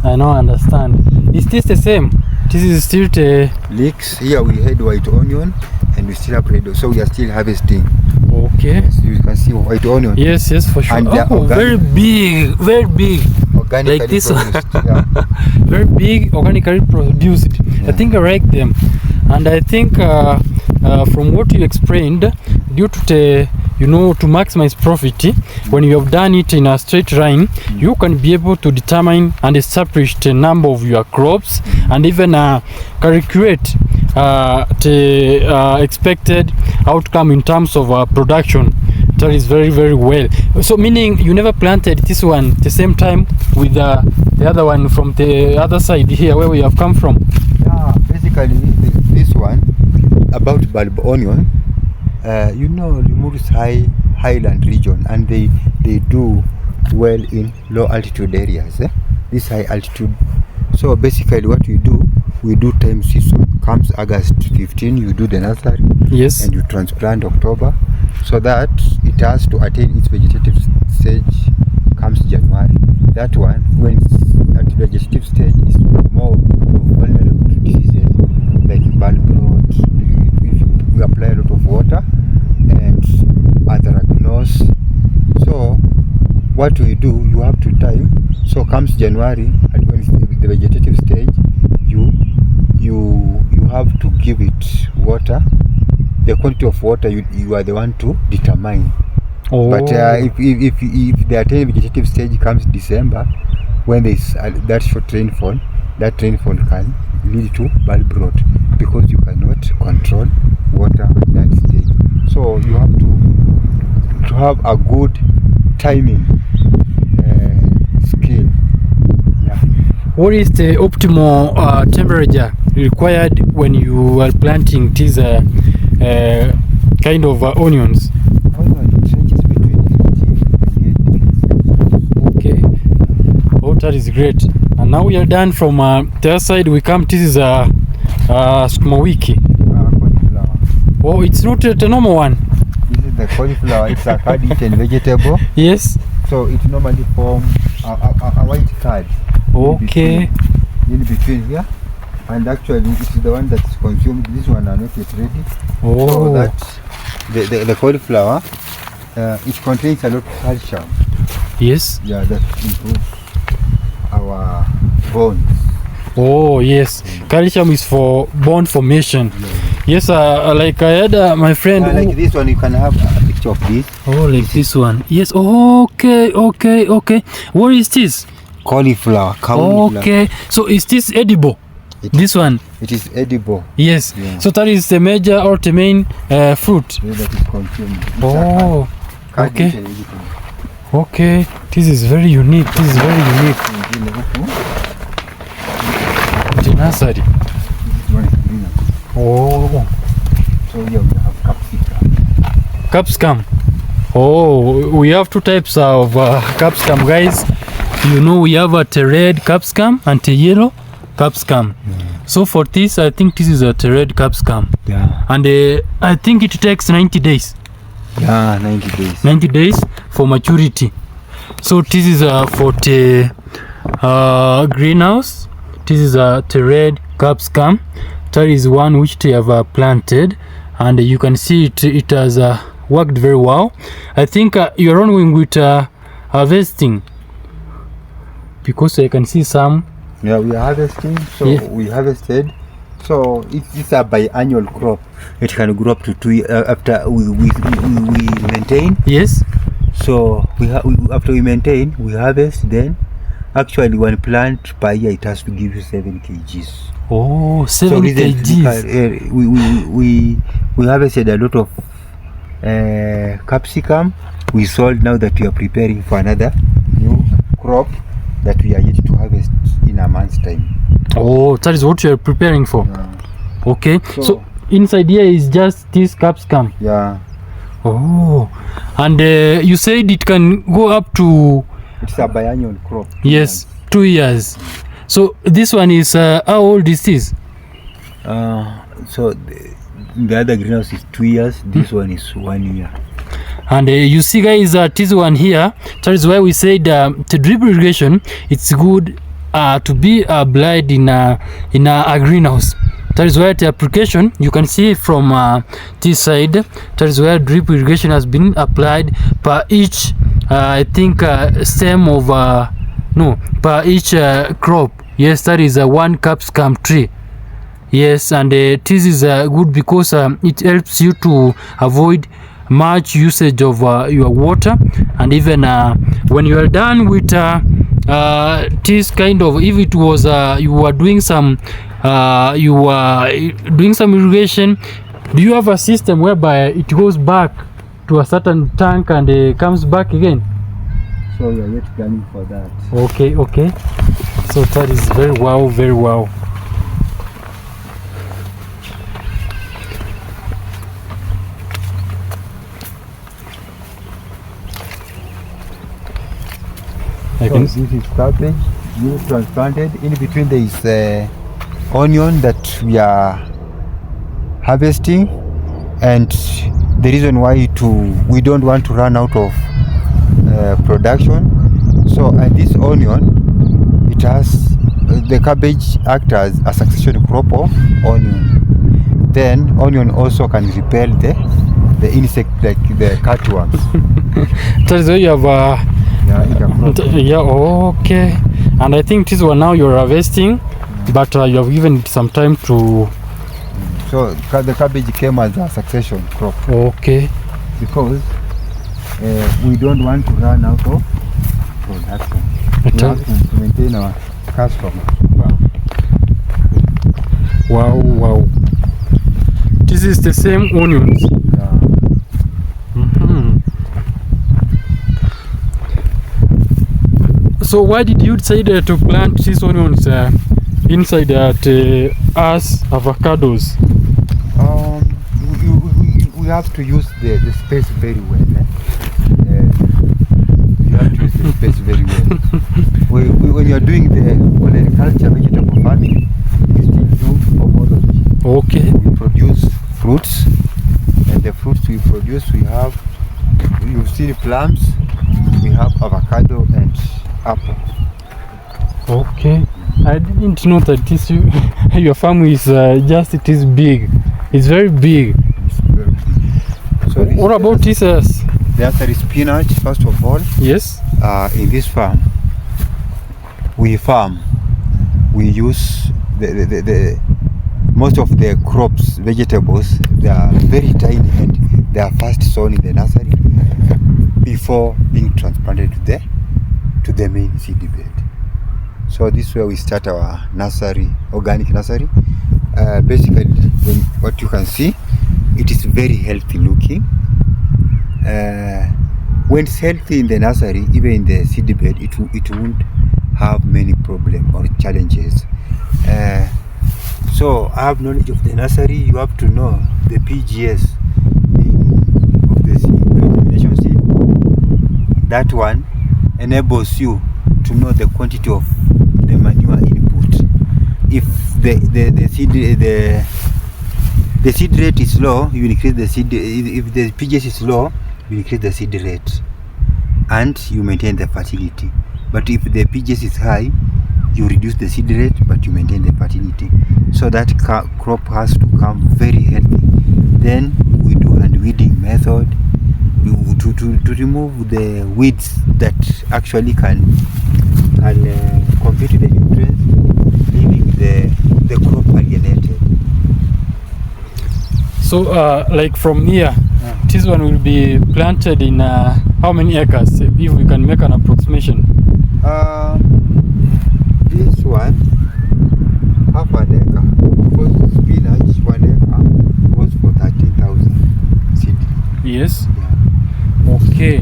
I now understand. Is this the same? This is still the leeks. Here we had white onion and we still have red, so we are still harvesting. Okay. Yes, you can see white onion. Yes, for sure. And very big. Organically like this produced. Yeah. Very big, organically produced. Yeah. I think I like them, and I think from what you explained, due to the to maximize profit, when you have done it in a straight line, you can be able to determine and establish the number of your crops and even calculate the expected outcome in terms of production. That is very, very well. So meaning you never planted this one the same time with the other one from the other side here where we have come from? Yeah, basically this one about bulb onion, Limuru is highland region, and they do well in low altitude areas. This high altitude. So basically what we do time season. Comes August 15, you do the nursery. Yes. And you transplant October, so that it has to attain its vegetative stage comes January. That one, when at vegetative stage, is more vulnerable to diseases like bulb rot. If you apply a lot of water and anthracnose. So what we do, you have to time. So comes January, and when it's the vegetative stage, you have to give it water. The quantity of water you are the one to determine. But if the attained vegetative stage comes December, when there is that short rainfall, that rainfall can lead to bulb rot because you cannot control water at that stage. So you have to have a good timing skill. Yeah. What is the optimal temperature required when you are planting these kind of onions? It ranges between 15 and 28 degrees. Okay. Oh, that is great. And now we are done from the other side. We come. This is a sukuma wiki. Cauliflower. Oh, it's not the normal one. This is the cauliflower. It's a card-eaten vegetable. Yes. So it normally forms a white card. Okay. In between here, and actually it is the one that's consumed. This one are not yet ready. Oh. So that the cauliflower, it contains a lot of calcium. Yes. Yeah, that improves our bones. Oh yes, calcium is for bone formation. Yes, like I had my friend. Like this one, you can have a picture of this. Oh, like this one. Yes. Okay. What is this? Cauliflower. Okay. So is this edible? This one? It is edible. Yes. Yeah. So that is the major or the main fruit. Yeah, that is consumed. Oh. Okay. Okay. This is very unique. The nursery. Oh. So here we have capsicum. Capsicum. Oh, we have two types of capsicum, guys. We have a red capsicum and a yellow capsicum. So for this, I think this is a red capsicum. Yeah. And I think it takes 90 days. Yeah, 90 days. 90 days for maturity. So this is for the greenhouse. This is a red capsicum. That is one which they have planted, and you can see it has worked very well. I think you're ongoing with harvesting, because I can see some Yeah, we are harvesting. So we harvested. So it's a biannual crop. It can grow up to 2 years after we maintain. Yes. So after we maintain, we harvest. Then, actually, one plant per year it has to give you 7 kgs. Oh, 7 kgs. We harvested a lot of capsicum. We sold. Now that we are preparing for another new crop that we are yet to harvest in a month's time. Oh, that is what you are preparing for. Yeah. Okay. So inside here is just this capsicum. Yeah. Oh, and you said it can go up to. It's a biannual crop. Yes, 2 years. So this one is how old is this? So the other greenhouse is 2 years. This one is 1 year. And you see, guys, this one here. That is why we said to drip irrigation. It's good to be applied in a greenhouse. That is why the application you can see from this side. That is where drip irrigation has been applied per each. I think stem of per each crop. Yes, that is one capsicum tree. Yes, and this is good because it helps you to avoid much usage of your water, and even when you are done with this kind of, if it was you are doing some irrigation, do you have a system whereby it goes back to a certain tank and comes back again? So we are yet planning for that. Okay. So that is very wow. So this is cabbage, new transplanted. In between there is onion that we are harvesting, and the reason why we don't want to run out of production. So and this onion, it has the cabbage act as a succession crop of onion. Then onion also can repel the insect like the cutworms. That is why you have okay. And I think this one now you're harvesting, but you have given it some time to. So the cabbage came as a succession crop. Okay. Because we don't want to run out of production. We have to maintain our customers. Wow. This is the same onions. Yeah. So why did you decide to plant these onions inside as avocados? We have to use the space very well. You have to use the space very well. When you are doing the agriculture vegetable farming, you still do homology. Okay. We produce fruits, and the fruits we produce, you've seen plums, we have avocado and apple. Okay. I didn't know that this your farm is it is big. It's very big. It's very big. So what about this? The answer is spinach, first of all. Yes. In this farm, we use the most of the crops, vegetables, they are very tiny and they are first sown in the nursery before being transplanted to the main seed bed. So this is where we start our nursery, organic nursery. Basically, what you can see, it is very healthy looking. When it's healthy in the nursery, even in the seed bed, it won't have many problems or challenges. So I have knowledge of the nursery. You have to know the PGS of the seed, germination seed. That one enables you to know the quantity of the manure input. If the seed rate is low, you increase the seed. If the PGS is low, you increase the seed rate, and you maintain the fertility. But if the PGS is high, you reduce the seed rate, but you maintain the fertility. So that crop has to come very healthy. Then we do hand weeding method to remove the weeds that actually can compete with the nutrients the crop alienated. So like from here, this one will be planted in how many acres, if we can make an approximation? This one, half an acre. Because spinach, 1 acre goes for 13,000 seed. Yes. Yeah. Okay. I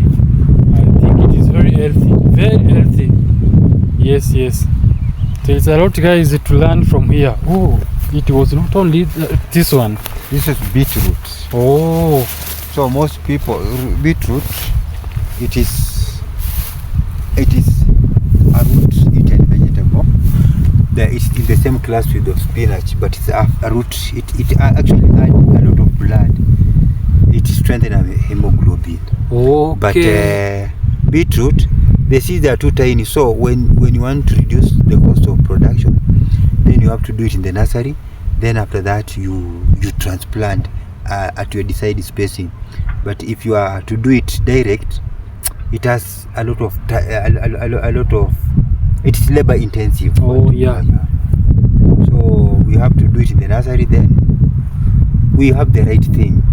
think it is very healthy. Very healthy. Yes, yes. There's a lot, guys, to learn from here. Oh, it was not only this one. This is beetroot. Oh. So most people, beetroot, it is a root-eaten vegetable. It's in the same class with the spinach, but it's a root. It actually adds a lot of blood. It strengthens hemoglobin. Okay. But beetroot, the seeds are too tiny. So when you want to reduce the cost of production, then you have to do it in the nursery. Then after that, you transplant at your desired spacing. But if you are to do it direct, it has a lot of it's labor intensive. Oh yeah. So we have to do it in the nursery. Then we have the right thing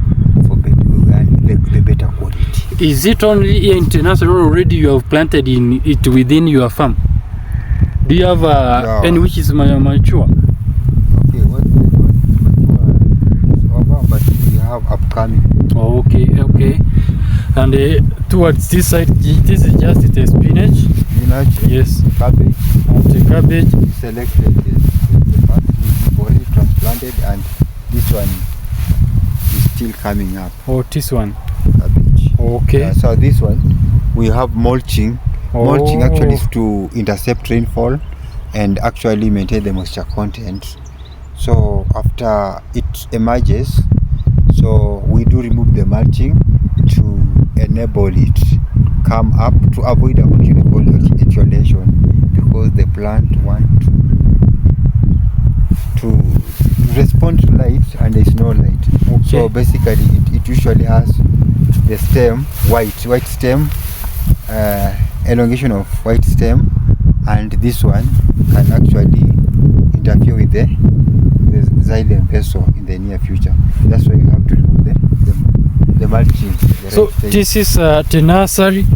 for the better quality. Is it only here in the nursery, or already you have planted in it within your farm? Do you have any which is mature? Okay, what is over, but we have upcoming. Oh, okay. And towards this side, this is just the spinach. Spinach, yes. Cabbage. And the cabbage. Selected the first we've already transplanted, and this one is still coming up. Oh, this one. Cabbage. Okay. So this one, we have mulching. Oh. Mulching actually is to intercept rainfall and actually maintain the moisture content. So after it emerges, so we do remove the mulching to enable it come up, to avoid what you call etiolation, because the plant want to respond to light and there is no light. Okay. So basically it usually has the stem white stem, elongation of white stem, and this one can actually interfere with the xylem vessel in the near future. That's why you have to remove the mulching. So this is the nursery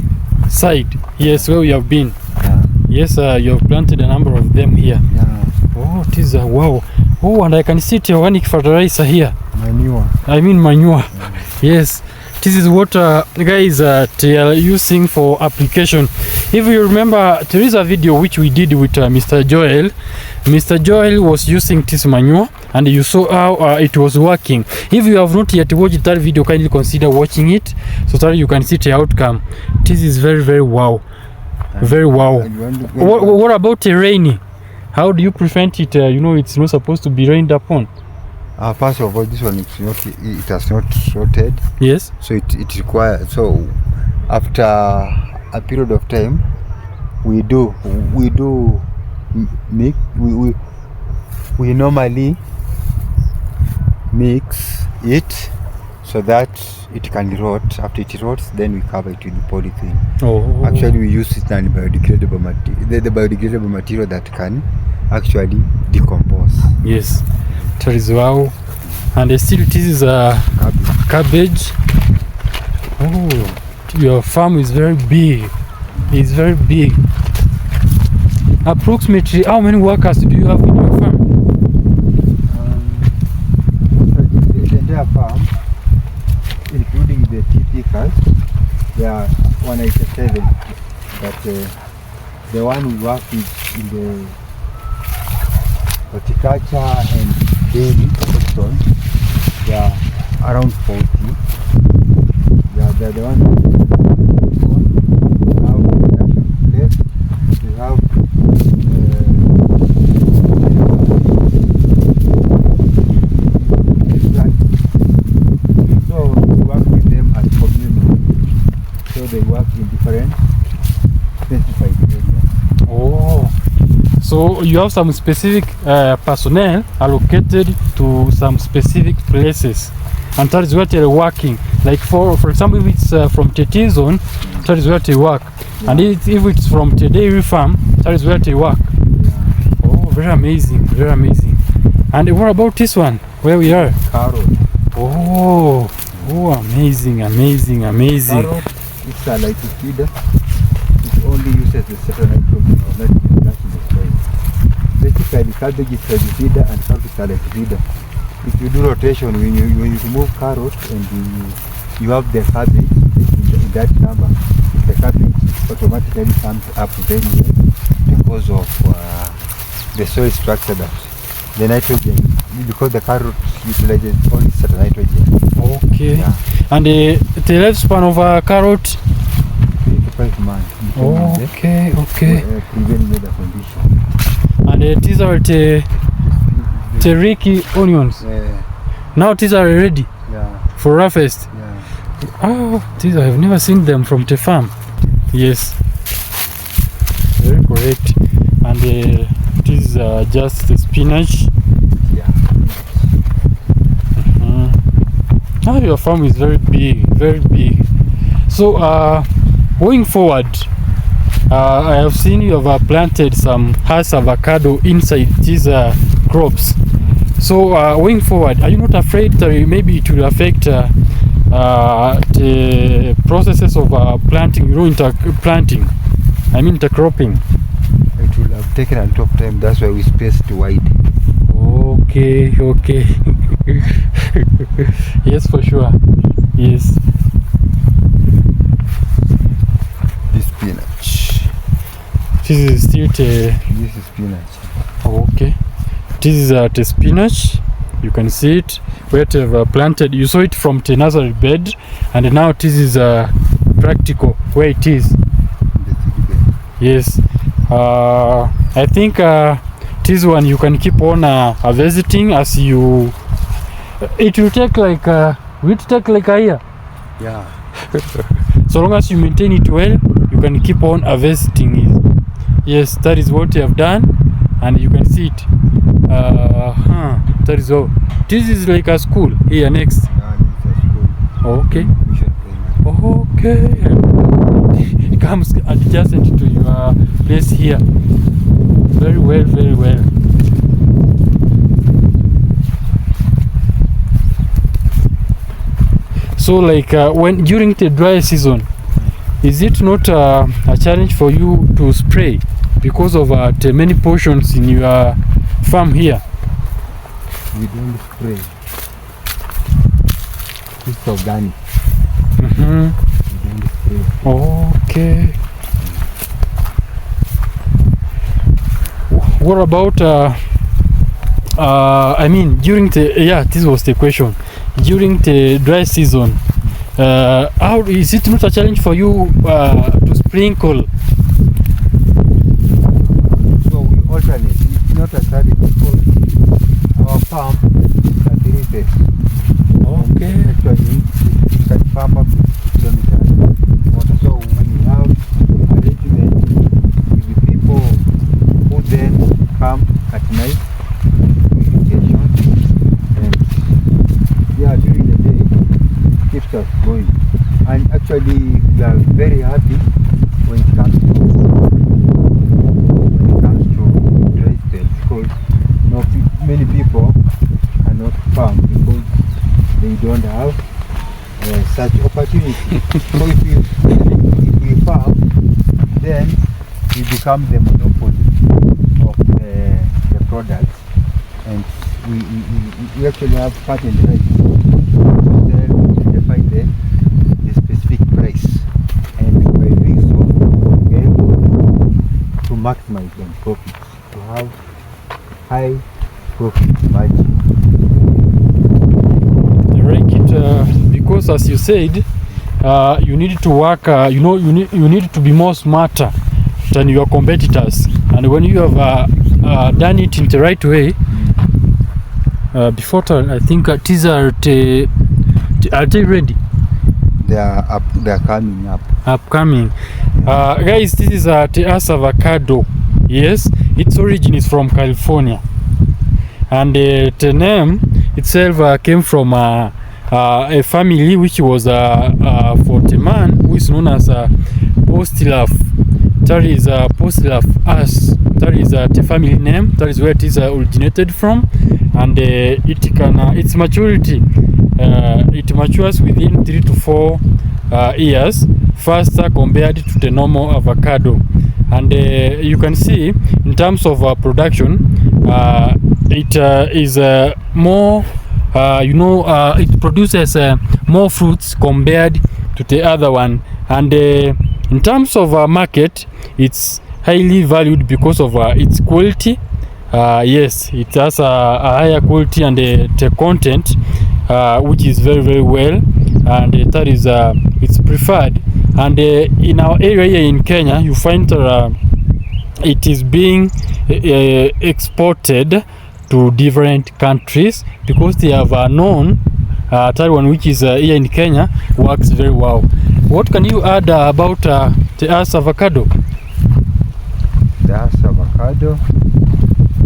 side. Yes, where we have been. Yeah. Yes, you have planted a number of them here. Yeah. Oh, it is wow. Oh, and I can see the organic fertilizer here. Manure. I mean manure. Yeah. Yes. This is what guys they are using for application. If you remember, there is a video which we did with Mr. Joel. Mr. Joel was using this manure, and you saw how it was working. If you have not yet watched that video, kindly consider watching it so that you can see the outcome. This is very, very wow. Very wow. What about the rainy? How do you prevent it? It's not supposed to be rained upon. First of all, this one it has not sorted. Yes. So it requires, so after a period of time, we normally mix it so that it can rot. After it rots, then we cover it with polythene. Oh. Actually, we use it in biodegradable material, the biodegradable material that can actually decompose. Yes. That is wow. And still this is a cabbage. Oh, your farm is very big. It's very big. Approximately how many workers do you have in your farm? The entire farm, including the tea pickers, there are 187. But the one we work with in the horticulture and dairy production, they are around 40. They are the ones we have production place. We have so we work with them as community. So they work in different specified areas. Oh. So you have some specific personnel allocated to some specific places, and that is where they're working. Like for example, if it's from Tete zone, that is where they work, and if it's from the dairy farm, that is where they work. Oh, very amazing, very amazing. And what about this one, where we are? Carrot. Oh, amazing, amazing, amazing. Carrot, it's a light feeder. It only uses the certain nitrogen or nitrogen gas in the soil. Basically, cabbage is a feeder and carrot is a light feeder. If you do rotation, when you remove carrot and you have the cabbage in that number, the cabbage automatically comes up very well because of the soil structure that the nitrogen, because the carrot utilizes only certain nitrogen. Okay. Yeah. And the lifespan of a carrot? 3 to 5 months. Okay. Prevailing weather condition. And these are the teriyaki onions. Now these are ready for harvest. Oh, these I have never seen them from the farm. Yes, very correct. And these are just the spinach. Now your farm is very big, very big. So going forward, I have seen you have planted some avocado inside these crops. So going forward, are you not afraid that maybe it will affect the processes of planting, intercropping? It will have taken a lot of time, that's why we spaced wide. Okay. Yes, for sure. Yes. This spinach. This is still This is spinach. okay. This is the spinach. You can see it where they have planted. You saw it from the nursery bed, and now this is practical where it is. The seed bed. Yes. I think this one you can keep on visiting as you. It will take like a year. Yeah. So long as you maintain it well, you can keep on visiting it. Yes, that is what you have done, and you can see it. That is all. This is like a school here next. This is a school. Okay. Mission primary. Okay. It comes adjacent to your place here. Very well, very well. So like when during the dry season, is it not a challenge for you to spray because of the many portions in your farm here? We don't spray. It's organic. We don't spray. Okay. What about I mean during the this was the question. During the dry season, how is it not a challenge for you to sprinkle? So we alternate. It's not a challenge because our farm is a 3 days. Okay. Actually, we can farm up to 2 kilometers. So we have arrangement with the people who then come at night with irrigation, and during the day it keeps us going. And actually we are very happy when it comes to dry spell, because many people cannot farm because they don't have such opportunity. So if we farm, then we become the monopoly of the products, and we actually have patent rights. Then we define the specific price, and by doing so, we are able to maximize the profits, to have high profit margin. You like it because, as you said, you need to work. You need to be more smarter than your competitors, and when you have done it in the right way. Before I think these are they ready? They are coming up. Upcoming. Guys, this is the avocado. Yes, its origin is from California, and the name itself came from a family which was for the man who is known as Postilaf. That is Postilaf ass. that is the family name. That is where it is originated from, and its maturity. It matures within 3 to 4 years, faster compared to the normal avocado. And you can see in terms of production, it is more. It produces more fruits compared to the other one, and in terms of market, it's highly valued because of its quality. Yes, it has a higher quality and the content, which is very, very well, and that is it's preferred. And in our area here in Kenya, you find it is being exported to different countries because they have known that one, which is here in Kenya, works very well. What can you add about the As avocado? The As avocado,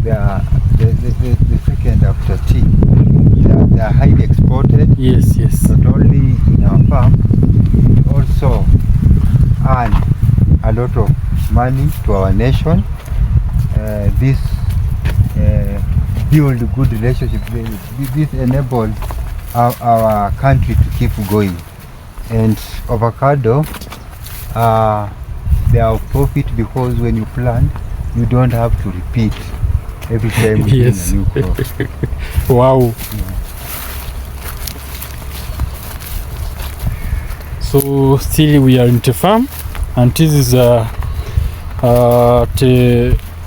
they are the second after tea. They are highly exported. Yes. Not only in our farm, we also earn a lot of money to our nation. This build good relationship. This enables our country to keep going. And avocado, they are profit because when you plant, you don't have to repeat every time we yes. a new crop. Wow. Yeah. So still we are in the farm, and this is the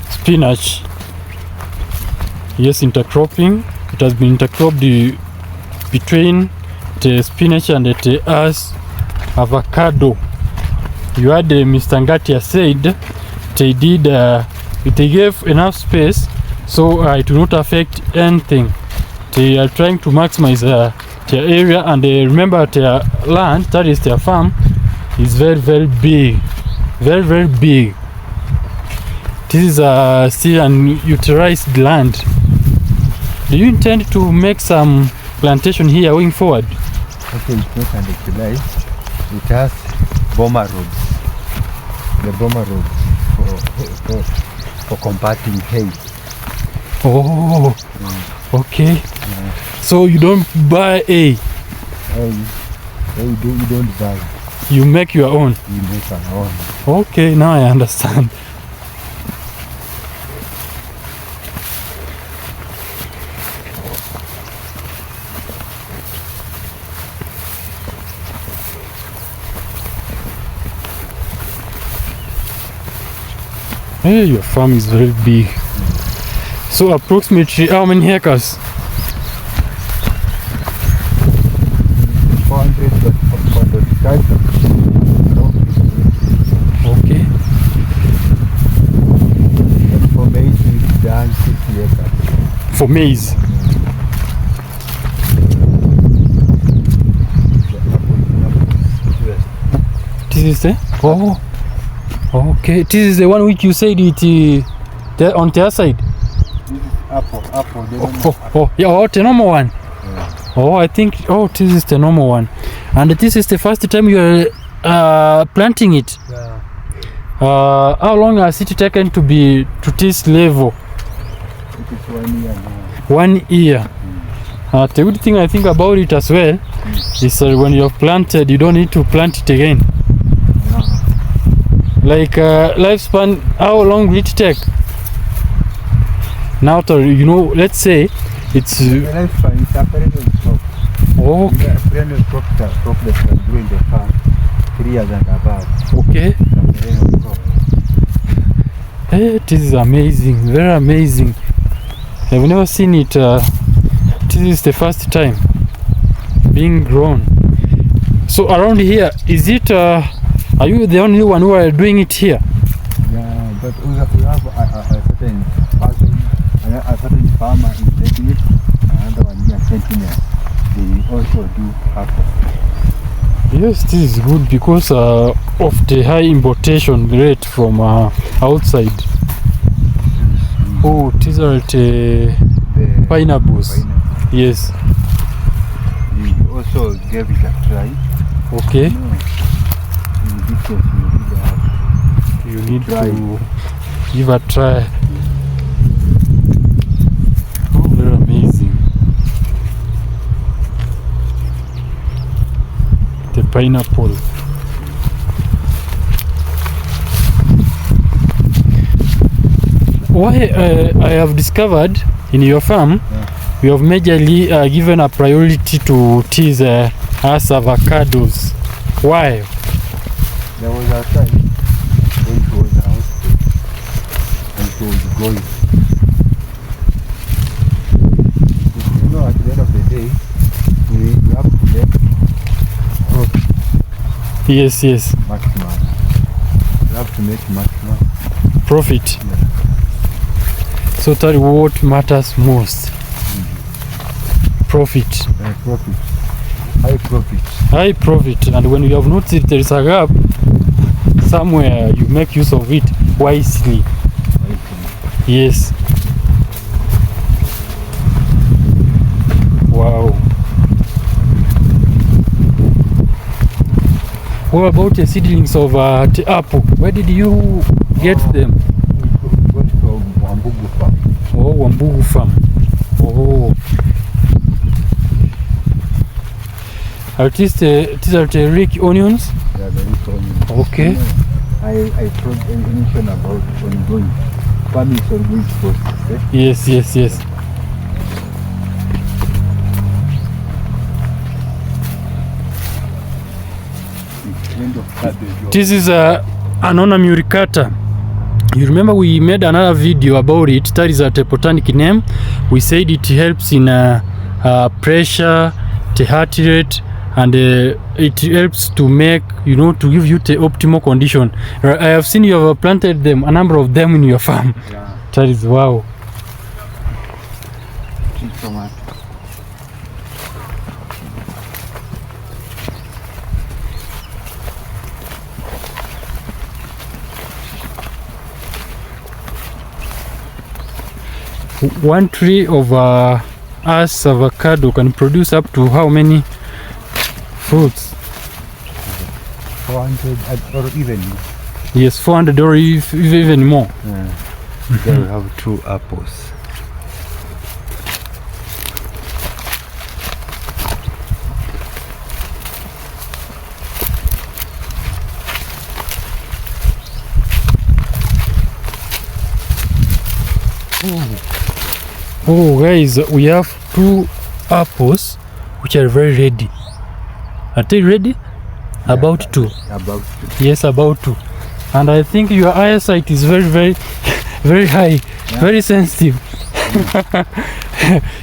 spinach. Yes, intercropping. It has been intercropped between the spinach and the As avocado. You had Mr Ngatia said they did they gave enough space so it will not affect anything. They are trying to maximize their area, and they remember their land, that is their farm, is very, very big, very, very big. This is still unutilized land. Do you intend to make some plantation here going forward? Okay, it's not unutilized. It has bomber roads. The bomber roads for compacting hay. Oh, okay. So you don't buy hay? You don't buy. You make your own? You make our own. Okay, now I understand. Hey, your farm is very big. So approximately how many acres? 400 Okay. And for maize, we've done 60 acres. For maize? This is the? Oh. Okay. This is the one which you said it there on the other side? This is apple. Yeah, the normal one. Yeah. Oh, I think, this is the normal one. And this is the first time you are planting it? Yeah. How long has it taken to be to this level? It is 1 year now. 1 year. The good thing I think about it as well is when you have planted, you don't need to plant it again. Yeah. Like lifespan, how long will it take? Now, let's say it's... The lifespan is a perennial crop. Okay. A perennial crop that can grow in the farm 3 years and above. Okay. It's a perennial crop. Hey, this is amazing, very amazing. I've never seen it. This is the first time being grown. So around here, is it? Are you the only one who are doing it here? Yeah, but we have a certain person, a certain farmer in taking it, another one here taking it. They also do apple. Yes, this is good because of the high importation rate from outside. Oh, these are the pineapples. Yes. We also gave it a try. Okay. No, in this case, You need to give a try. the pineapple. Why I have discovered in your farm, you have majorly given a priority to these as avocados. Why? There was a time when it was a hospital and it was growing. You know, at the end of the day, we have to make profit. Yes, yes. Maximum. We have to make maximum Profit. Yeah. So that what matters most. Profit. Profit. High profit. High profit. And when you have noticed there is a gap somewhere, you make use of it wisely. Yes. Wow. What about the seedlings of the apple? Where did you get them? We got from Wambugu Farm. Oh, Wambugu Farm. Oh. Are these are the Rick onions? Yeah, the Rick onions. Okay. I told mention about ongoing farming is ongoing process. Eh? Yes, yes, yes. This is Anona muricata. You remember we made another video about it. That is a botanic name. We said it helps in pressure, the heart rate, and it helps to make, you know, to give you the optimal condition. I have seen you have planted them, a number of them in your farm. Yeah. That is wow. Tomato. One tree of us avocado can produce up to how many fruits? 400 or even more. Yes, 400 or even more. Yeah. Then we have 2 apples. Oh guys, we have 2 apples which are very ready. Are they ready? Yeah, about to. About to. Yes, about to. And I think your eyesight is very very high, yeah. Very sensitive.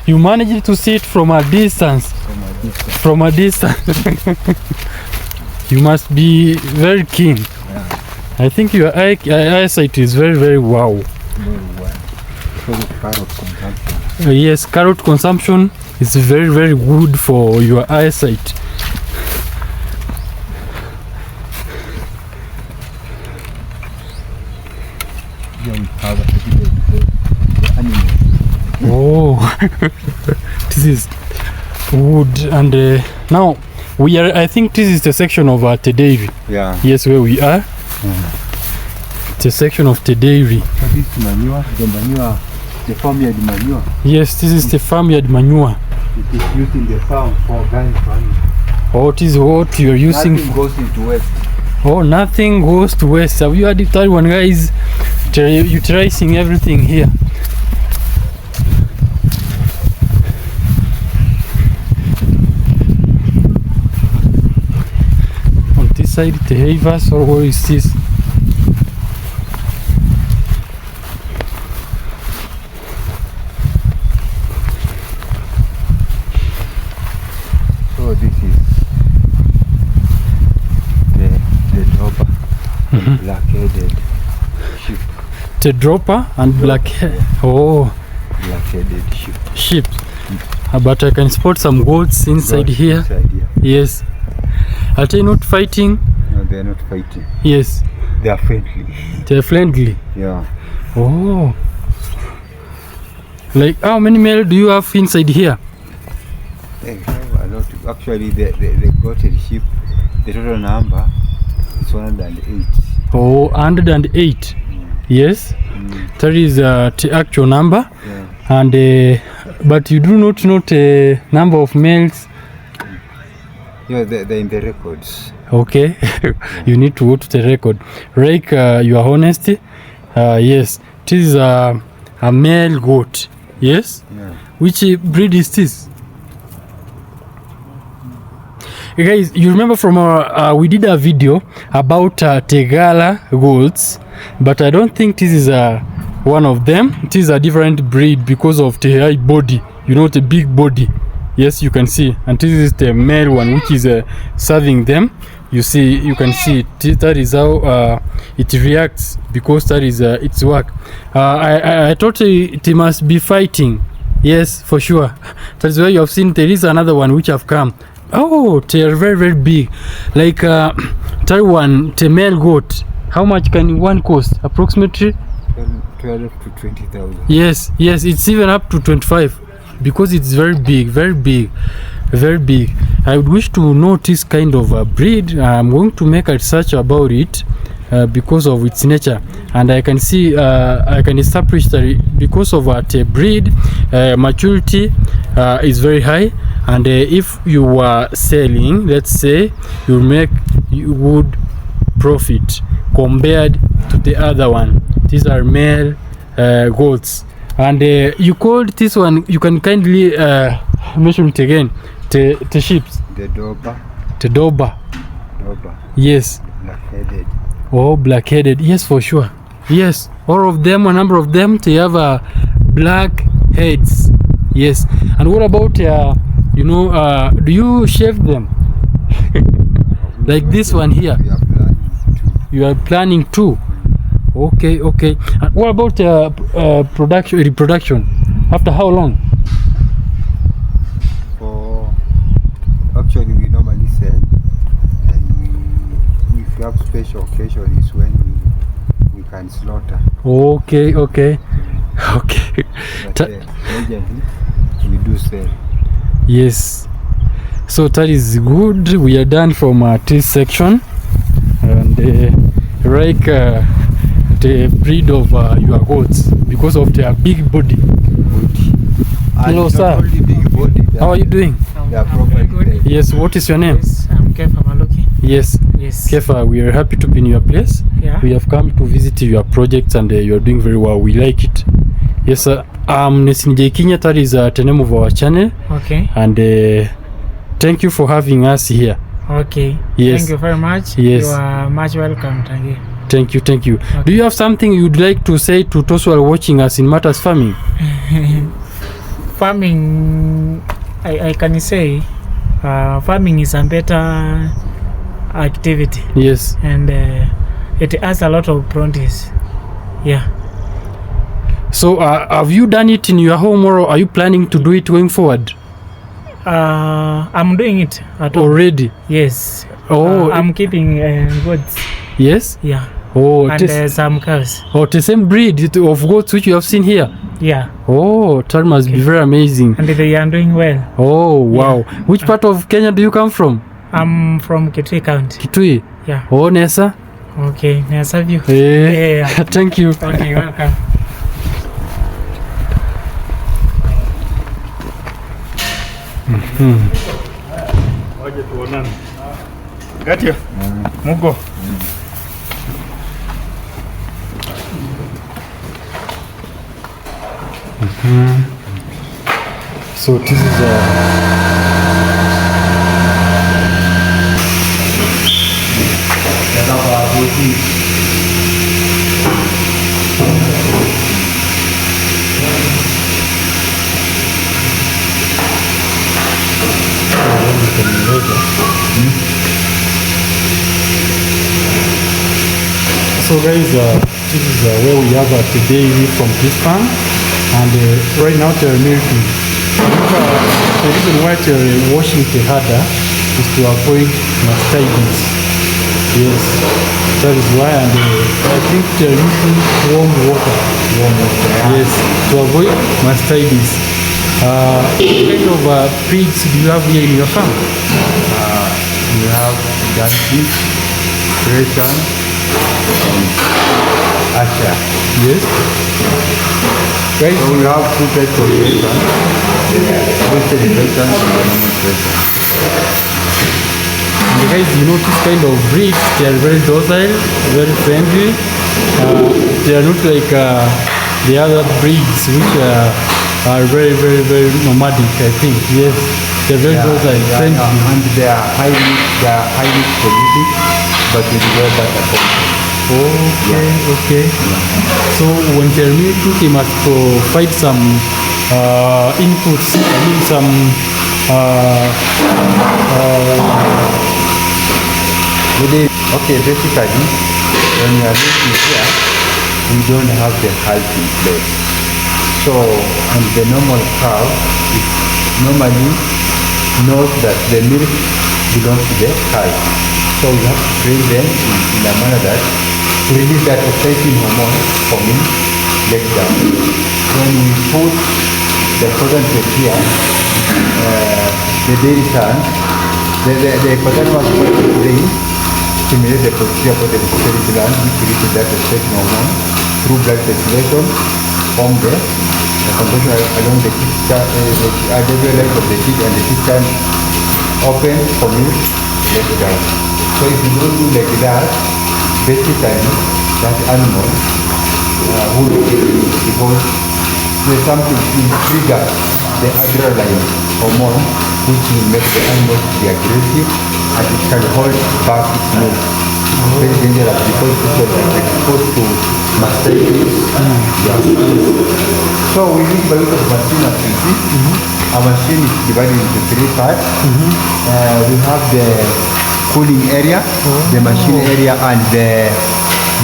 You managed to see it from a distance. From a distance. You must be very keen. Yeah. I think your eyesight is very wow. Very well. Carrot consumption. Yes, carrot consumption is very good for your eyesight. Here we have the animals. Oh, this is wood, and now we are. I think this is the section of the dairy. Yeah. Yes, where we are. It's a section of the dairy. So this is manure, the manure. The farmyard manure. Yes, this is the farmyard manure. It is used in the farm for organic farming. Oh, it is what you are using. Nothing goes into waste. Oh, nothing goes to waste. Have you heard that one, guys? Utilizing everything here. On this side, the havers, or what is this? Black-headed sheep. The dropper and black. Oh, black-headed sheep. But I can spot some goats inside here. Yes. Are they not fighting? No, they are not fighting. Yes. They are friendly. They are friendly. Yeah. Oh. Like how many male do you have inside here? They have a lot. Actually, the goated sheep, the total number is 108. Oh, 108. Yes. That is the actual number. Yeah. And but you do not know the number of males. Yeah, they're in the records. Okay. You need to go to the record. Rake your honesty. Yes, this is a male goat. Yes? Yeah. Which breed is this? Guys, you remember from our we did a video about Tegala goats, but I don't think this is one of them. It is a different breed because of the high body, you know, the big body. Yes, you can see, and this is the male one which is serving them. You see, you can see it. That is how it reacts, because that is its work. I thought it must be fighting. Yes, for sure. That's why you have seen there is another one which have come. Oh, they are very, very big. Like that one, the male goat. How much can one cost? Approximately 12 to 20,000. Yes, it's even up to 25, because it's very big, very big, very big. I would wish to know this kind of breed. I'm going to make a research about it because of its nature, and I can see I can establish that because of the breed maturity is very high, and if you are selling, let's say, you would profit compared to the other one. These are male goats, and you called this one, you can kindly mention it again, the sheep. The Doba. The Doba. Doba. Yes. Black-headed. Oh, black-headed. Yes, for sure. Yes, all of them, a number of them, they have black heads. Yes. And what about you know, do you shave them? Like this one here? You are planning to. Okay. And what about reproduction? After how long? Actually, we normally sell, and if we have special occasions when we can slaughter. Okay. But urgently, we do sell. Yes. So that is good. We are done from this section, and like the breed of your goats, because of their big body. Hello, sir. Big body, how are you doing? They are properly good. Yes, what is your name? Yes, I'm Kefa Maloki. Yes. Kefa, we are happy to be in your place. Yeah. We have come to visit your projects, and you are doing very well. We like it. Yes, sir. Mr Ngatia, that is the name of our channel. Okay. And thank you for having us here. Okay. Yes. Thank you very much. Yes. You are much welcome again. Thank you. Okay. Do you have something you'd like to say to those who are watching us in matters farming? Farming, I can say, farming is a better activity. Yes. And it has a lot of produce. Yeah. So have you done it in your home, or are you planning to do it going forward? I'm doing it at home. Already? Yes. Oh. I'm keeping goats. Yes? Yeah. Oh, and some cows. Oh, the same breed of goats which you have seen here? Yeah. Oh, that must be very amazing. And they are doing well. Oh, wow. Yeah. Which part of Kenya do you come from? I'm from Kitui County. Kitui? Yeah. Oh, Nessa? Okay, may I serve you? Yeah. Yeah. Thank you. Okay, welcome. Waje tuonane. Ngatia. Mugo. So this is so guys, this is where we have the dairy from this farm, and right now they are milking. The reason why they are washing the harder is to avoid mastitis. Yes, that is why, and I think they are using warm water. Yes, to avoid mastitis. What kind of breeds do you have here in your farm? We have Dutchies, Greyhound, and Asher. Yes. Guys, So we have two types of Greyhound. Roasted Greyhound and normal Greyhound. And guys, you know, this kind of breeds, they are very docile, very friendly. They are not like the other breeds which are very nomadic, I think. Yes, they're very docile, friendly. And they are highly prolific, but with low butter content. Okay. So when they're milking, they must provide some inputs. I mean some basically, when you are looking here, we don't have the height in place. So, and the normal cow, it normally knows that the milk belongs to the cow. So we have to train them in a manner that to release that exciting hormone for milk let down. When we put the concentrate here, the dairy son, the hypothalamus brain stimulate the posterior pituitary gland, which releases that exciting hormone through blood circulation from the compression along the line of the teeth, and the teeth can open for milk let down. So if you don't do like that, basically that animal will kill you, because there's something to trigger the adrenaline hormone, which will make the animal be aggressive, and it can hold back its milk. Very dangerous, because people are exposed to mastitis. So we use by use of machine as you see. Our machine is divided into 3 parts. We have the cooling area, the machine area, and the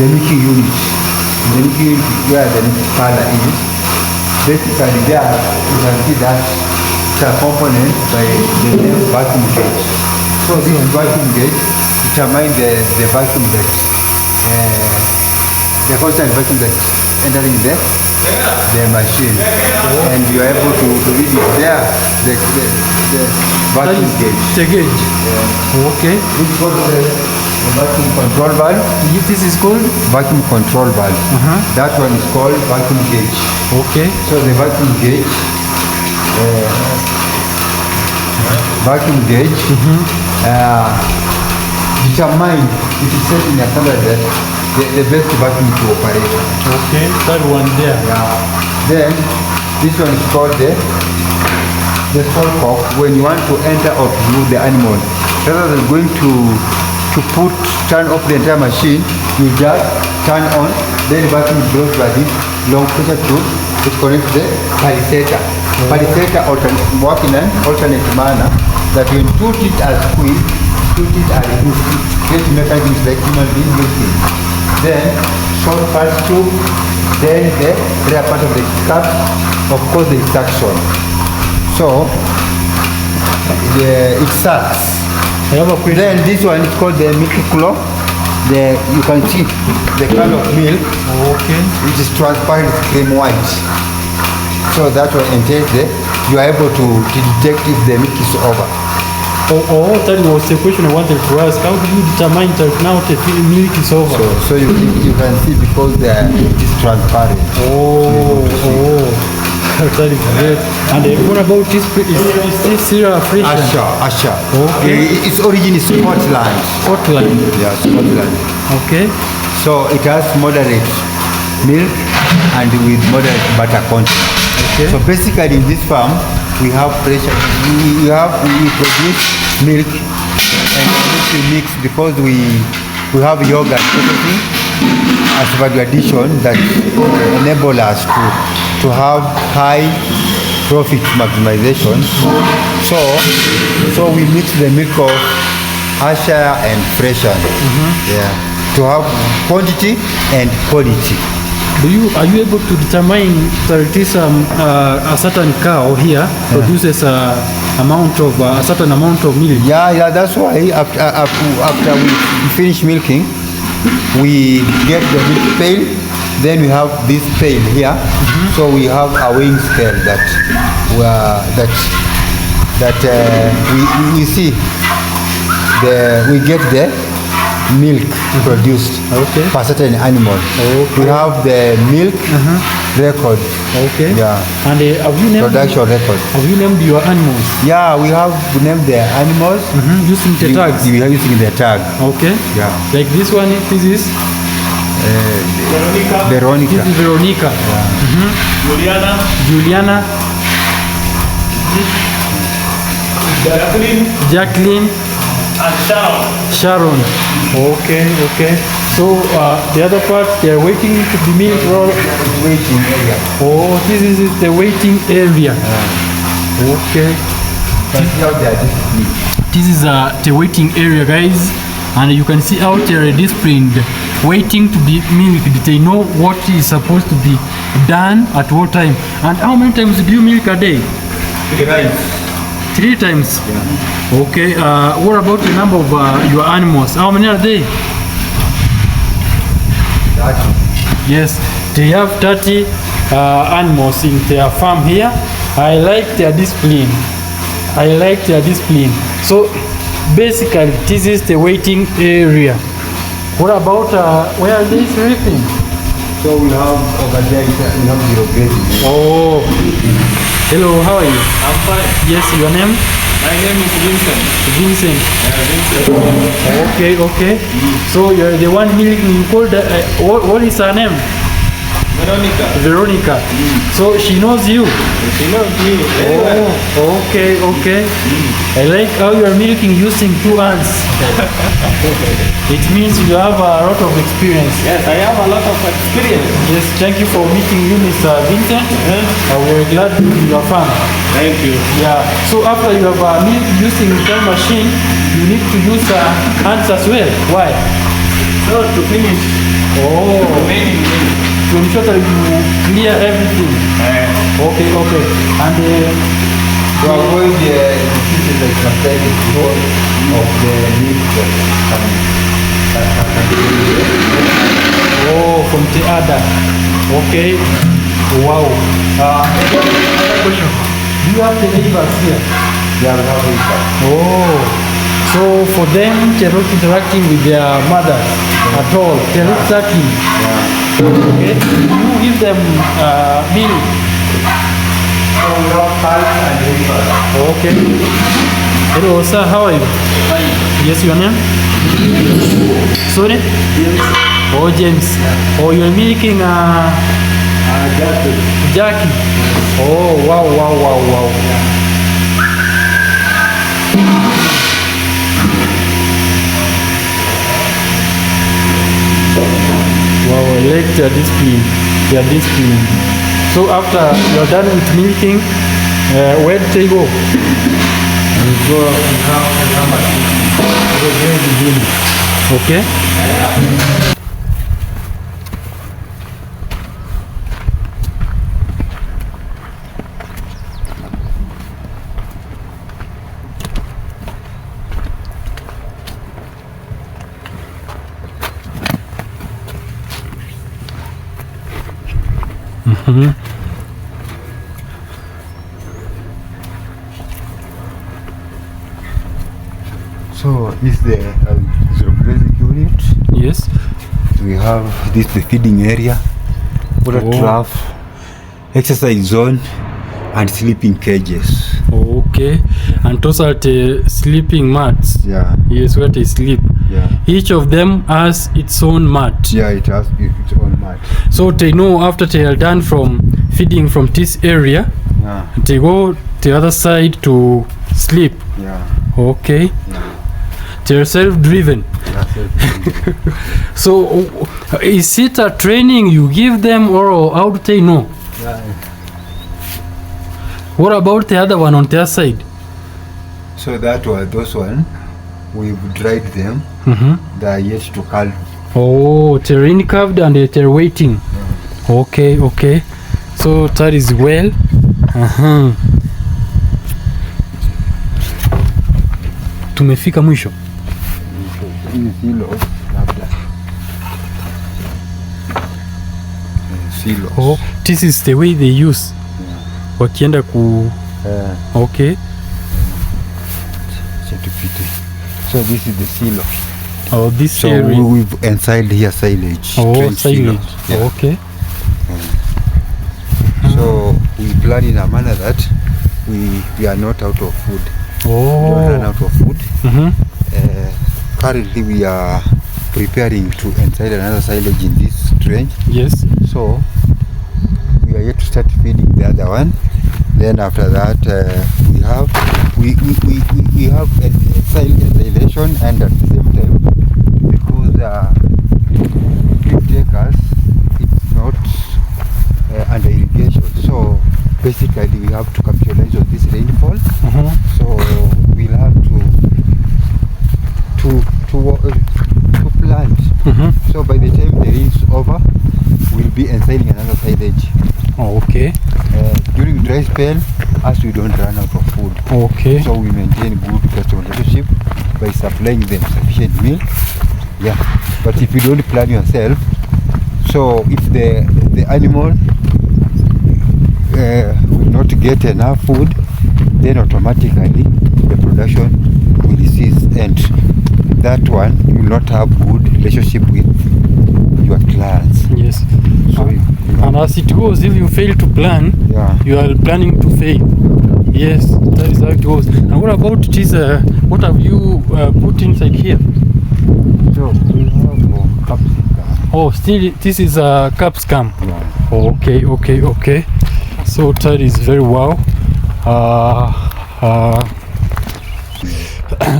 milking unit. The milking unit is where the milk parlor is. Basically there you can see that it's a component by the name vacuum gauge. So this vacuum gauge determines the vacuum that the constant vacuum that entering the machine, and you are able to read it there, the vacuum gauge. The gauge. Okay. This is called the vacuum control valve. This is called vacuum control valve. That one is called vacuum gauge. Okay. So the vacuum gauge determine, it is set in a color that the best vacuum to operate. Okay, that one there. Then this one is called the stall cock. When you want to enter or to move the animal, rather than going to turn off the entire machine, you just turn on, then the vacuum goes by this long pressure tube, which connects the palisator. Palisator work in an alternate manner, that when 2 teeth are squeezed, 2 teeth are removed, create mechanisms like human being milking. Then short pulse tube, then the rear part of the cap, of course the suction. So it sucks. Then this one is called the milk claw. You can see the can of milk, which is transparent, cream white. So that one entails you are able to detect if the milk is over. That was the question I wanted to ask. How do you determine that now the milk is over? So you can see, because it is transparent. That is great. And what about this? Is this cereal fresh? Asha. Okay. Its origin is Scotland. Scotland. Yeah, Scotland. Okay. So it has moderate milk and with moderate butter content. Okay. So basically in this farm we have pressure. We produce milk and we mix, because we have yogurt processing as value addition that enable us to have high profit maximization. So we mix the milk of Asha and Freshen, to have quantity and quality. Are you able to determine that it is a certain cow here produces a certain amount of milk? Yeah, that's why after we finish milking, we get the milk pail. Then we have this pail here. So we have a weighing scale that we see we get milk produced Okay. per certain animal. Okay. We have the milk record. Okay. Yeah. And have you named Production record. Have you named your animals Yeah, we have named the animals using the tags? We are using the tag. Okay. Yeah. Like this one. This is Veronica. This is Veronica. Juliana. Jacqueline. And Sharon. Okay. So the other part, they are waiting to be milked. Waiting area. Oh, this is the waiting area. Okay. Can see how they are disciplined. This is the waiting area, guys, and you can see out there disciplined, waiting to be milked. They know what is supposed to be done at what time. And how many times do you milk a day? 3 times. Yeah. Okay. What about the number of your animals? How many are they? Yes, they have 30 animals in their farm here. I like their discipline. So basically, this is the waiting area. What about where are they sleeping? So we have over there, we have zero grazing. Oh, hello, how are you? I'm fine. Yes, your name? My name is Vincent. Vincent. Vincent. Okay. So you're the one milking. You called what is her name? Veronica. So she knows you. She knows me. Oh, okay. I like how you are milking using 2 hands. It means you have a lot of experience. Yes, I have a lot of experience. Yes, thank you for meeting you, Mr. Vincent. We're glad to be your farm. Thank you. Yeah. So after you have milked using the machine, you need to use hands as well. Why? So to finish remaining milk. To ensure that you clear everything. Okay. And To avoid the diseases like mastitis of the milk from the other. Okay. Wow. Another question. Do you have the neighbors here? Yeah, we have it. Oh. So for them, they're not interacting with their mothers at all. They're not sucking. Okay. You give them milk. So we have calves and heifers. Okay. Hello, sir. How are you? Fine. Yes, your name? Sorry? James. Oh, James. Oh, you're milking Jackie. Oh, wow. Wow, I like their discipline. So after you're done with milking, where do they go? We go Okay. So this is the zero grazing unit. Yes. We have this the feeding area, water trough, exercise zone, and sleeping cages. Okay. And those are the sleeping mats. Yeah. Yes, where they sleep. Yeah. Each of them has its own mat. Yeah, it has its own mat. So they know after they are done from feeding from this area, Yeah. they go the other side to sleep. Yeah. Okay. Yeah. They're self-driven. That's it. So is it a training you give them, or how do they know? Yeah. What about the other one on their side? So those one, we've dried them. They are yet to calve. Oh, they're in-calved and they're waiting. Okay. So that is well. Tumefika mwisho. Silos. Oh, this is the way they use. Wakienda ku okay. So this is the silo. Oh, this So area. we've inside here silage. Oh, 20 silage. kilos. Yeah. Okay. So we plan in a manner that we are not out of food. We don't run Oh. out of food. Mm-hmm. Currently we are preparing to inside another silage in this trench. Yes. So we are yet to start feeding the other one. Then after that we have a silation, and at the same time, because 50 acres it's not under irrigation, so basically we have to capitalize on this rainfall. Mm-hmm. So we'll have to plant. Mm-hmm. So by the time the rain is over, we'll be installing another silage. Oh, okay. During dry spell, as we don't run out of food, Okay. so we maintain good customer relationship by supplying them sufficient meal. Yeah, but if you don't plan yourself, so if the animal will not get enough food, then automatically the production will cease, and that one you will not have good relationship with your clients. Yes. So And as it goes, if you fail to plan, yeah. you are planning to fail. Yes, that is how it goes. And what about this? What have you put inside here? So we have capsicum. Oh, still this is a capsicum. Yeah. Oh, okay. So that is very wow.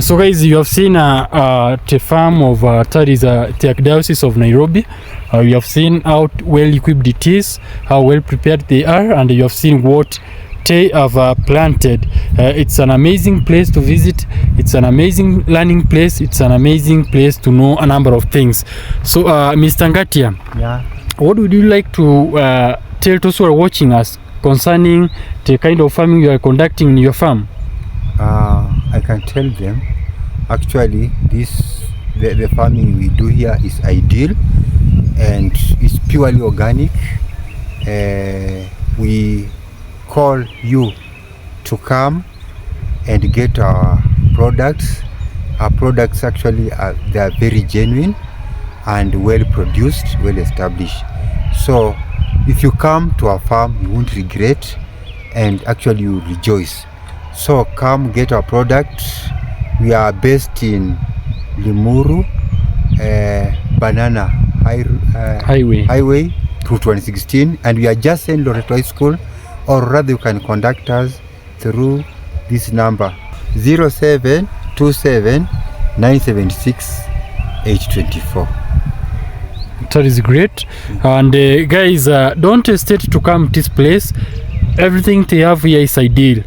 So guys, you have seen the farm of that is the Archdiocese of Nairobi. You have seen how well equipped it is, how well prepared they are, and you have seen what they have planted. It's an amazing place to visit. It's an amazing learning place. It's an amazing place to know a number of things. So Mr. Ngatia, Yeah. what would you like to tell those who are watching us concerning the kind of farming you are conducting in your farm? I can tell them actually the farming we do here is ideal and it's purely organic. We call you to come and get our products. Our products actually they are very genuine and well produced, well established. So if you come to our farm, you won't regret and actually you will rejoice. So come get our products. We are based in Limuru, Banana Highway. Route 116, and we are just in Loreto High School, or rather you can contact us through this number 0727 976 824. That is great. And guys, don't hesitate to come to this place. Everything they have here is ideal.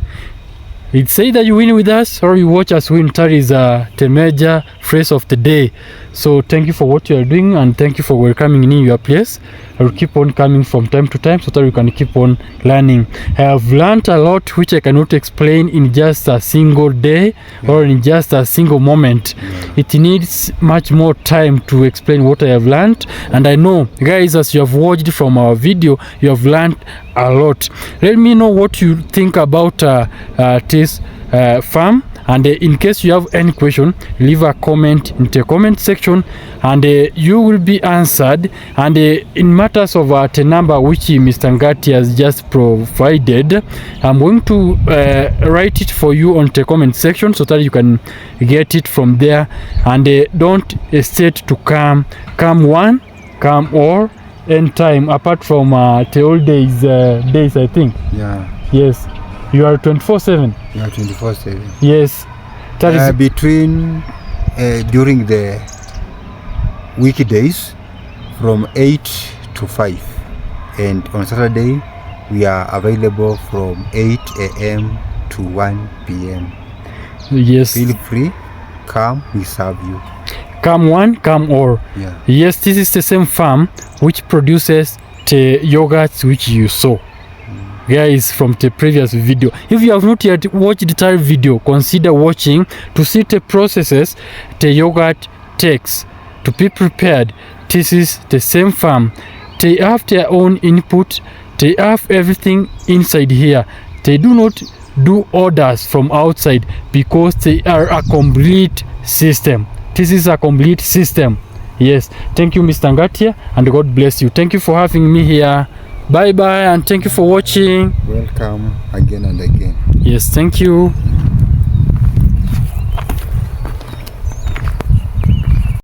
It's either you win with us or you watch us win. That is the major phrase of the day. So thank you for what you are doing, and thank you for welcoming in your place. I will keep on coming from time to time so that we can keep on learning. I have learned a lot which I cannot explain in just a single day or in just a single moment. It needs much more time to explain what I have learned, and I know guys, as you have watched from our video, you have learned a lot. Let me know what you think about this farm, and in case you have any question, leave a comment in the comment section and you will be answered. And in matters of the number which Mr. Ngatia has just provided, I'm going to write it for you on the comment section so that you can get it from there. And don't hesitate to come one, come all, anytime, apart from the old days I think. Yeah. Yes, you are 24/7. Yeah, 24/7. Yes, that is Between during the weekdays from 8 to 5, and on Saturday we are available from 8 a.m. to 1 p.m. yes. Feel free, come, we serve you. Come one, come all. Yeah. Yes, this is the same farm which produces the yogurts which you saw. Guys, from the previous video, if you have not yet watched that video, consider watching to see the processes the yogurt takes to be prepared. This is the same farm. They have their own input. They have everything inside here. They do not do orders from outside because they are a complete system. this is a complete system. Yes, thank you, Mr. Ngatia, and God bless you. Thank you for having me here. Bye bye, and thank you for watching. Welcome again and again. Yes, thank you.